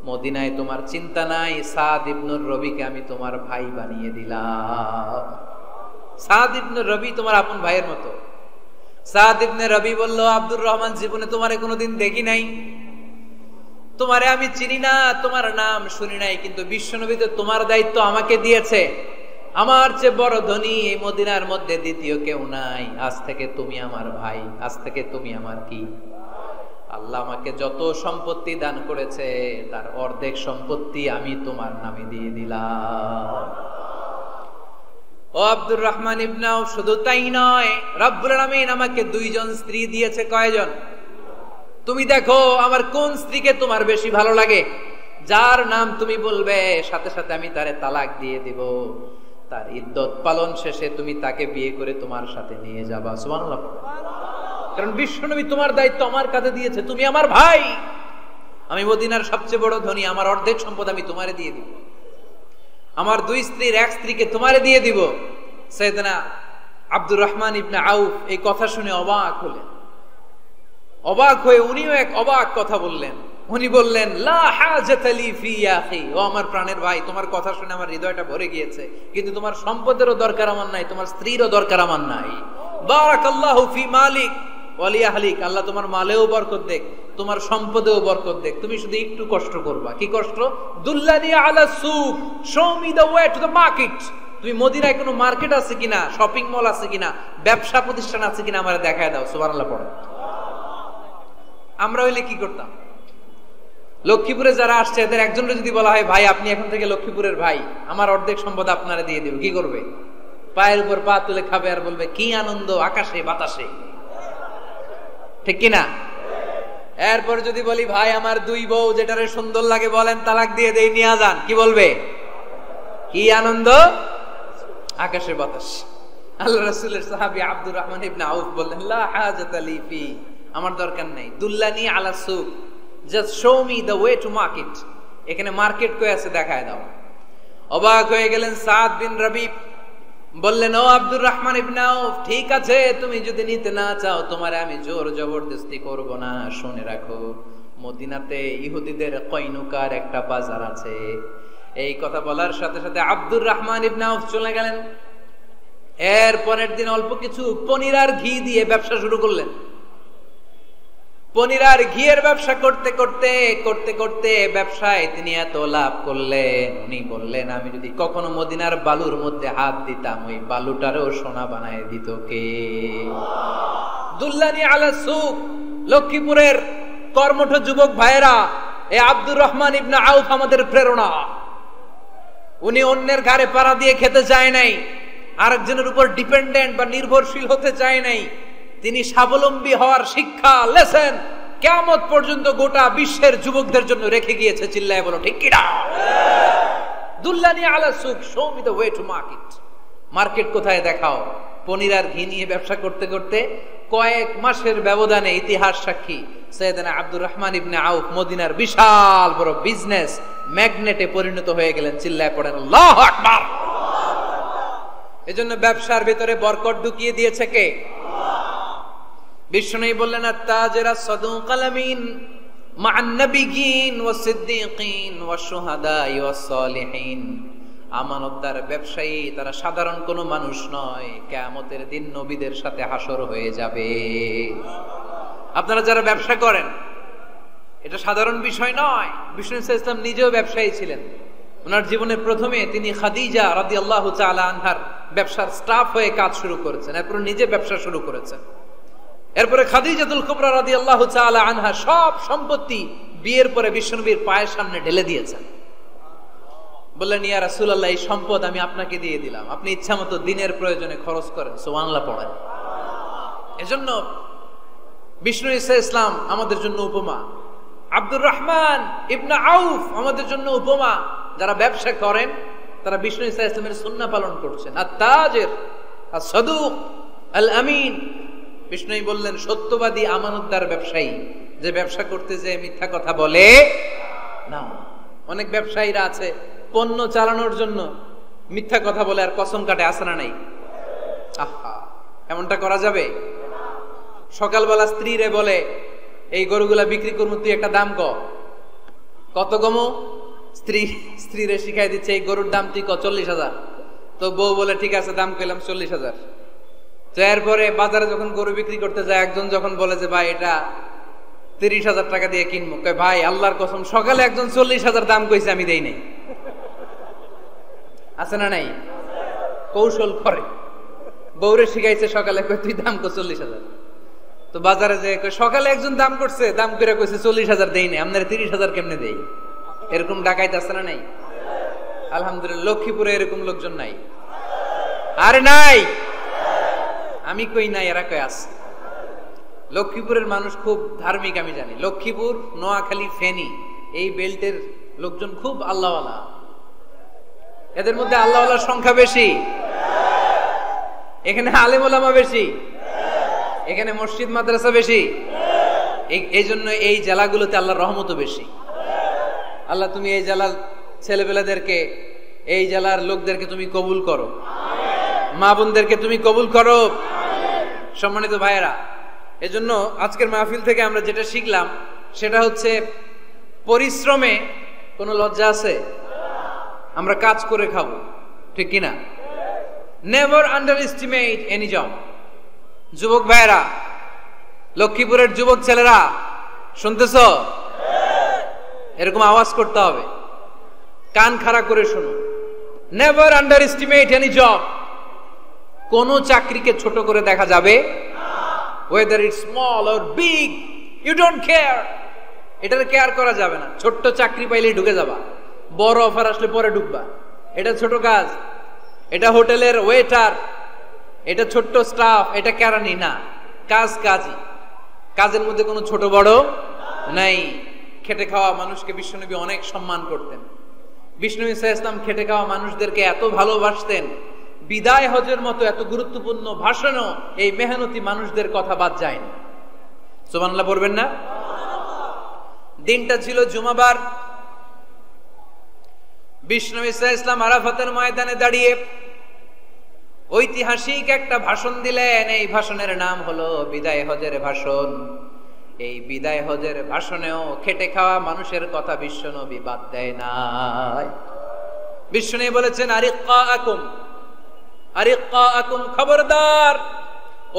A: মদিনায় তোমার চিন্তা নাই, সাদ ইবনুর রবিকে আমি তোমার ভাই বানিয়ে দিলাম। সাদ ইবনে রবি তোমার আপন ভাইয়ের মতো। সাদ ইবনে রবি বলল, আব্দুর রহমান, জীবনে তোমারে কোনোদিন দেখি নাই, তোমারে আমি চিনি না, তোমার নাম শুনি নাই, কিন্তু বিশ্বনবী তো তোমার দায়িত্ব আমাকে দিয়েছে। আমার চেয়ে বড় ধনী এই মদিনার মধ্যে দ্বিতীয় কেউ নাই। আজ থেকে তুমি আমার ভাই, আজ থেকে তুমি আমার কি? আল্লাহ আমাকে যত সম্পত্তি দান করেছে তার অর্ধেক সম্পত্তি আমি তোমার নামে দিয়ে দিলাম। ও আব্দুর রহমান ইবনে আউফ, শুধু তাই নয়, রব্বুল আলামিন আমাকে দুইজন স্ত্রী দিয়েছে। কয়জন? তুমি দেখো আমার কোন স্ত্রীকে তোমার বেশি ভালো লাগে, যার নাম তুমি বলবে সাথে সাথে আমি তারে তালাক দিয়ে দিব। তার ইদ্দত পালন শেষে তুমি তাকে বিয়ে করে তোমার সাথে নিয়ে যাবা। সুবহানাল্লাহ। কারণ বিশ্বনবী তোমার দায়িত্ব আমার কাছে দিয়েছে, তুমি আমার ভাই, আমি মদিনার সবচেয়ে বড় ধনী, আমার অর্ধেক সম্পদ আমি তোমারে দিয়ে দিব, আমার দুই স্ত্রীর এক স্ত্রীকে তোমারে দিয়ে দিব। সাইয়েদনা আব্দুর রহমান ইবনে আউফ এই কথা শুনে অবাক হলেন। অবাক হয়ে উনিও এক অবাক কথা বললেন। উনি বললেন, লা হাজাতা লি ফি ইয়া আখি, ও আমার প্রাণের ভাই, তোমার কথা শুনে আমার হৃদয়টা ভরে গিয়েছে, কিন্তু তোমার সম্পদেরও দরকার আমার নাই, তোমার স্ত্রীরও দরকার আমার নাই। বারাকাল্লাহু ফি মালিক ওয়া লি আহলিক, আল্লাহ তোমার মালেও বরকত দেখ, তোমার সম্পদেও বরকত দেখ। তুমি শুধু একটু কষ্ট করবা। কি কষ্ট? দুল্লানি আলা সুক, show me the way to the market. তুমি মদিনায় কোনো মার্কেট আছে কিনা, শপিং মল আছে কিনা, ব্যবসা প্রতিষ্ঠান আছে কিনা আমারে দেখায় দাও। সুবহানাল্লাহ পড়ো। আমরা হইলে কি করতাম? লক্ষ্মীপুরে যারা আসছে এদের একজনের যদি বলা হয়, ভাই আপনি এখন থেকে লক্ষ্মীপুরের ভাই, আমার অর্ধেক সম্পদ আপনারা দিয়ে দিব, কি করবে? পায়ের উপর পা তুলে খাবে আর বলবে, কি আনন্দ আকাশে বাতাসে, ঠিক কিনা? এরপর যদি বলি, ভাই আমার দুই বউ, যেটারে সুন্দর লাগে বলেন তালাক দিয়ে দেই, নিয়ে যান, কি বলবে? কি আনন্দ আকাশে বাতাস। আল্লাহ রাসূলের সাহাবী আব্দুর রহমান ইবনে আউফ বললেন, লা হাজাতা লি ফি, আমার দরকার নাই। দুল্লানি আলা সুক, just show me the way to market, এখানে মার্কেট কই আছে দেখায় দাও। অবাক হয়ে গেলেন সাদ বিন রবি, বললেন, ও আব্দুর রহমান ইবনে আউফ, ঠিক আছে, তুমি যদি নিতে না চাও তোমারে আমি জোর জবরদস্তি করব না। শুনে রাখো, মদিনাতে ইহুদিদের কয়নুকার একটা বাজার আছে। এই কথা বলার সাথে সাথে আব্দুর রহমান ইবনে আউফ চলে গেলেন। এর পরের দিন অল্প কিছু পনির আর ঘি দিয়ে ব্যবসা শুরু করলেন। পনির আর ঘিয়ের ব্যবসা করতে করতে করতে করতে ব্যবসায় তিনি এত লাভ করলেন, উনি বললেন আমি যদি কখনো মদিনার বালুর মধ্যে হাত দিতাম ওই বালুটারও সোনা বানায় দিত কে? দুল্লানি আলা সুক, লক্ষ্মীপুরের কর্মঠ যুবক ভাইয়েরা, এই আব্দুর রহমান ইবনে আউফ আমাদের প্রেরণা। উনি অন্যের ঘাড়ে পাড়া দিয়ে খেতে চায় নাই, আরেকজনের উপর ডিপেন্ডেন্ট বা নির্ভরশীল হতে চায় নাই। তিনি স্বাবলম্বী হওয়ার শিক্ষা লেসেন কিয়ামত পর্যন্ত গোটা বিশ্বের যুবকদের জন্য রেখে গিয়েছে। চিল্লায় বলো ঠিক কিনা? দুল্লানি আলা সুক, show me the way to market. Market কোথায় দেখাও। পনির আর ঘি নিয়ে ব্যবসা করতে করতে কয়েক মাসের ব্যবধানে ইতিহাস সাক্ষী সাইয়েদনা আব্দুর রহমান ইবনে আউফ মদিনার বিশাল বড় বিজনেস ম্যাগনেটে পরিণত হয়ে গেলেন। চিল্লায় পড়েন আল্লাহু আকবার। এজন্য ব্যবসার ভিতরে বরকত ঢুকিয়ে দিয়েছে কে? বিষ্ণুই বললেন আত-তাজিরা সাদুকাল আমিন মা'আন নাবিয়্যিন ওয়াস সিদ্দীকিন ওয়াস শুহাদা'i ওয়াস সালিহিন। আমানতদার ব্যবসায়ী তারা সাধারণ কোনো মানুষ নয়, কিয়ামতের দিন নবীদের সাথে হাসর হয়ে যাবে। আপনারা যারা ব্যবসা করেন এটা সাধারণ বিষয় নয়। বিষ্ণু ইসলাম নিজেও ব্যবসায়ী ছিলেন। ওনার জীবনের প্রথমে তিনি খাদিজা রাদিয়াল্লাহু তাআলা আনহার ব্যবসার স্টাফ হয়ে কাজ শুরু করেছেন, এরপর নিজে ব্যবসা শুরু করেছেন। এরপরে খাদিজাতুল কুবরা রাদিয়াল্লাহু তাআলা আনহা সব সম্পত্তি বিয়ের পরে বিশ্বনবীর পায়ের সামনে ঢেলে দিয়েছেন। বললেন ইয়া রাসূলুল্লাহ, এই সম্পদ আমি আপনাকে দিয়ে দিলাম, আপনি ইচ্ছামতো দিনের প্রয়োজনে খরচ করেন। সুবহানাল্লাহ পড়েন। এজন্য বিষ্ণু ইসলাম আমাদের জন্য উপমা, আব্দুর রহমান ইবনে আউফ আমাদের জন্য উপমা। যারা ব্যবসা করেন তারা বিষ্ণু ইসলামের সুন্নাহ পালন করছেন। আত-তাজির আস-সাদুক আল আমিন। বিষ্ণুই বললেন সত্যবাদী আমানতদার ব্যবসায়ী, যে ব্যবসা করতে যে মিথ্যা কথা বলে না। অনেক ব্যবসায়ীরা আছে পণ্য চালানোর জন্য মিথ্যা কথা বলে আর কসম কাটে, আছে না নাই? আহা, এমনটা করা যাবে? সকালবেলা স্ত্রীরে বলে এই গরুগুলা বিক্রি করবো, তুই একটা দাম কত কমো? স্ত্রীরে শিখাই দিচ্ছে এই গরুর দাম তুই 40,000। তো বউ বলে ঠিক আছে, দাম কইলাম 40,000। তো এরপরে বাজারে যখন গরু বিক্রি করতে যায় একজন যখন বলে যে ভাই এটা 30,000 টাকা দিয়ে কিনবো, কয় ভাই আল্লাহর কসম সকালে একজন 40,000 দাম কইছে, আমি দেই নাই। আছে না নাই? কৌশল করে। বউরে শিখাইছে সকালে, কয় তুই দাম কর 40,000। তো বাজারে যে সকালে একজন দাম করছে, দাম করে কইছে 40,000 দেই নাই, আপনার 30,000 কেমনে দেই? এরকম ডাকাইতে আছে না নাই? আলহামদুলিল্লাহ লক্ষ্মীপুরে এরকম লোকজন নাই। আরে নাই, আমি কই নাই, এরা কই আছে। লক্ষ্মীপুরের মানুষ খুব ধার্মিক, আমি জানি। লক্ষ্মীপুর, নোয়াখালী, ফেনী এই বেল্টের লোকজন খুব আল্লাহওয়ালা। এদের মধ্যে আল্লাহওয়ালার সংখ্যা বেশি, এখানে আলেম ওলামা বেশি, এখানে মসজিদ মাদ্রাসা বেশি। এই জন্য এই জেলাগুলোতে আল্লাহর রহমতও বেশি। আল্লাহ তুমি এই জেলার ছেলেপেলেদেরকে, এই জেলার লোকদেরকে তুমি কবুল করো, মা বোনদেরকে তুমি কবুল করো। সম্মানিত ভাইয়েরা, এজন্য আজকের মাহফিল থেকে আমরা যেটা শিখলাম সেটা হচ্ছে পরিশ্রমে কোনো লজ্জা আছে? আমরা কাজ করে খাবো, ঠিক কিনা? Never under estimate any job. যুবক ভাইয়েরা, লক্ষ্মীপুরের যুবক ছেলেরা শুনতেছ? এরকম আওয়াজ করতে হবে, কান খাড়া করে শোনো। Never under estimate any job. কোন চাকরিকে ছোট করে দেখা যাবে, whether it's small or big, you don't care. এটার কেয়ার করা যাবে না। ছোট্ট চাকরি পাইলেই ঢুকে যাবা, বড় অফার আসলে পরে ঢুকবা। এটা ছোট কাজ, এটা হোটেলের ওয়েটার, এটা ছোট্ট স্টাফ, এটা কেরানি না। কাজ কাজই, কাজের মধ্যে কোনো ছোট বড় নাই। খেটে খাওয়া মানুষকে বিশ্বনবী অনেক সম্মান করতেন। বিষ্ণু ইসলাম খেটে খাওয়া মানুষদেরকে এত ভালোবাসতেন, বিদায় হজের মতো এত গুরুত্বপূর্ণ ভাষণও এই মেহনতি মানুষদের কথা বাদ যায় না। সুবহানাল্লাহ বলবেন না? দিনটা ছিল জুমাবার। বিষ্ণু ইসলাম আরাফাতের ময়দানে দাঁড়িয়ে ঐতিহাসিক একটা ভাষণ দিলেন। এই ভাষণের নাম হলো বিদায় হজের ভাষণ। এই বিদায় হজের ভাষণেও খেটে খাওয়া মানুষের কথা বিশ্বনবী বাদ দেয় নাই। বিশ্বনবী বলেছেন আরিক্কাকুম, খবরদার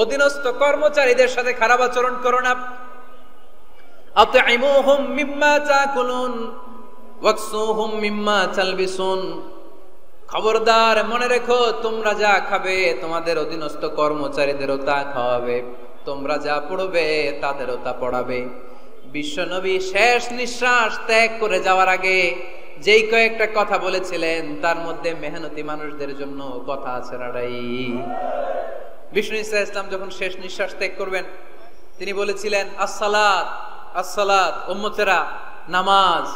A: অধীনস্থ কর্মচারীদের সাথে খারাপ আচরণ করো না। আতঈমুহুম মিম্মা তাকুলুন ওয়াকসুহুম মিম্মা তালবিসুন। খবরদার, মনে রেখো, তোমরা যা খাবে তোমাদের অধীনস্থ কর্মচারীদেরও তা খাওয়াবে, তোমরা যা পড়বে তাদেরও তা পড়াবে। বিশ্বনবী শেষ নিঃশ্বাস ত্যাগ করে যাওয়ার আগে যেই কয়েকটা কথা বলেছিলেন তার মধ্যে মেহনতি মানুষদের জন্য কথা আছে রাড়াই। বিষ্ণু ইসা ইসলাম যখন শেষ নিঃশ্বাস ত্যাগ করবেন তিনি বলেছিলেন, আসসালাত আসসালাত, উম্মতেরা নামাজ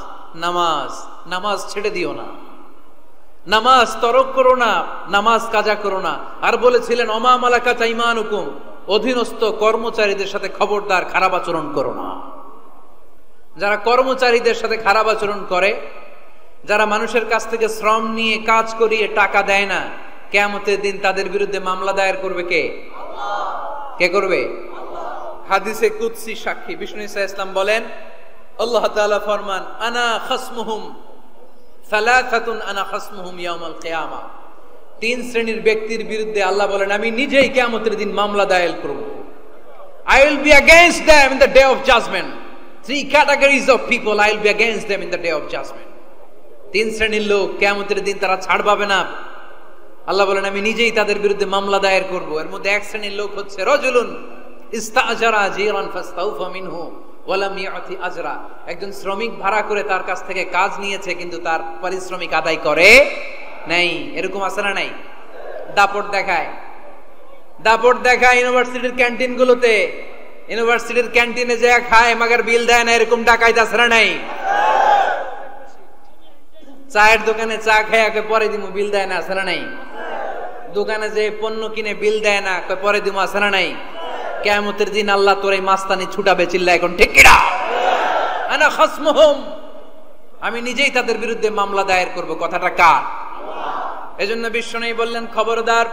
A: নামাজ, নামাজ ছেড়ে দিও না, নামাজ তরক করো না, নামাজ কাজা করো না। আর বলেছিলেন, অমা মালাকাত আইমানুকুম, অধীনস্থ কর্মচারীদের সাথে খবরদার খারাপ আচরণ করো না। যারা কর্মচারীদের সাথে খারাপ আচরণ করে, যারা মানুষের কাছ থেকে শ্রম নিয়ে কাজ করিয়ে টাকা দেয় না, কিয়ামতের দিন তাদের বিরুদ্ধে মামলা দায়ের করবে কে? কে করবে? হাদিসে কুদসি সাক্ষী বিষ্ণু ইসা ইসলাম বলেন, আল্লাহ তাআলা ফরমান, আনা খাসমুহুম সালাসাতুন আনা খাসমুহুম ইয়াউমাল কিয়ামা। তিন শ্রেণীর ব্যক্তির বিরুদ্ধে আল্লাহ বলেন, আমি নিজেই কিয়ামতের দিন মামলা দায়ের করব। I will be against them in the day of judgment. Three categories of people I will be against them in the day of judgment. তিন শ্রেণীর লোক কিয়ামতের দিন তারা ছাড় পাবে না। আল্লাহ বলেন, আমি নিজেই তাদের বিরুদ্ধে মামলা দায়ের করব। এর মধ্যে এক শ্রেণীর লোক হচ্ছে রাজুলুন ইস্তাআজারা জিরান ফাস্তাউফা মিনহু ওয়া লাম ইয়াতি আজরা। একজন শ্রমিক ভাড়া করে তার কাছ থেকে কাজ নিয়েছে কিন্তু তার পারিশ্রমিক আদায় করে নাই। এরকম আছে না নাই? দাপট দেখায়, দাপট দেখায় ইউনিভার্সিটির ক্যান্টিন গুলোতে। ইউনিভার্সিটির ক্যান্টিনে যে খায় মাগার বিল দেয় না, এরকম ডাকাইত আছে না নাই? চায়ের দোকানে চা খায় পরে দিমু, বিল দেয় না, আছে না নাই? দোকানে যে পণ্য কিনে বিল দেয় না, পরে দিমু, আছে না নাই? কিয়ামতের দিন আল্লাহ তোর এই মাস্তানি ছুটাবে, চিল্লা এখন ঠিক কিনা? আনা খাসমুহুম, আমি নিজেই তাদের বিরুদ্ধে মামলা দায়ের করব। কথাটা কার? এজন্য বিশ্বনবী বললেন, খবরদার,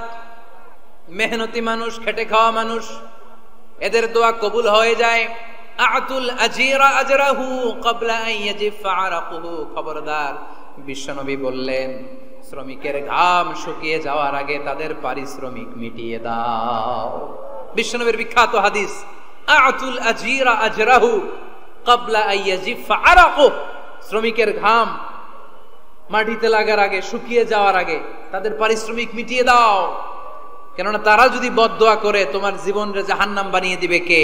A: মেহনতি মানুষ, খেটে খাওয়া মানুষ, এদের দোয়া কবুল হয়ে যায়। আতুল আজিরা আজরাহু ক্বাবলা আন ইয়াজিফা আরাকুহু। খবরদার, বিশ্বনবী বললেন, শ্রমিকের ঘাম শুকিয়ে যাওয়ার আগে তাদের পারিশ্রমিক মিটিয়ে দাও। বিশ্বনবীর বিখ্যাত হাদিস, আতুল আজিরা আজরাহু ক্বাবলা আন ইয়াজিফা আরাকুহু। শ্রমিকের ঘাম মাটিতে লাগার আগে, শুকিয়ে যাওয়ার আগে তাদের পারিশ্রমিক মিটিয়ে দাও। কেননা তারা যদি বদদোয়া করে তোমার জীবনরে জাহান্নাম বানিয়ে দিবে কে?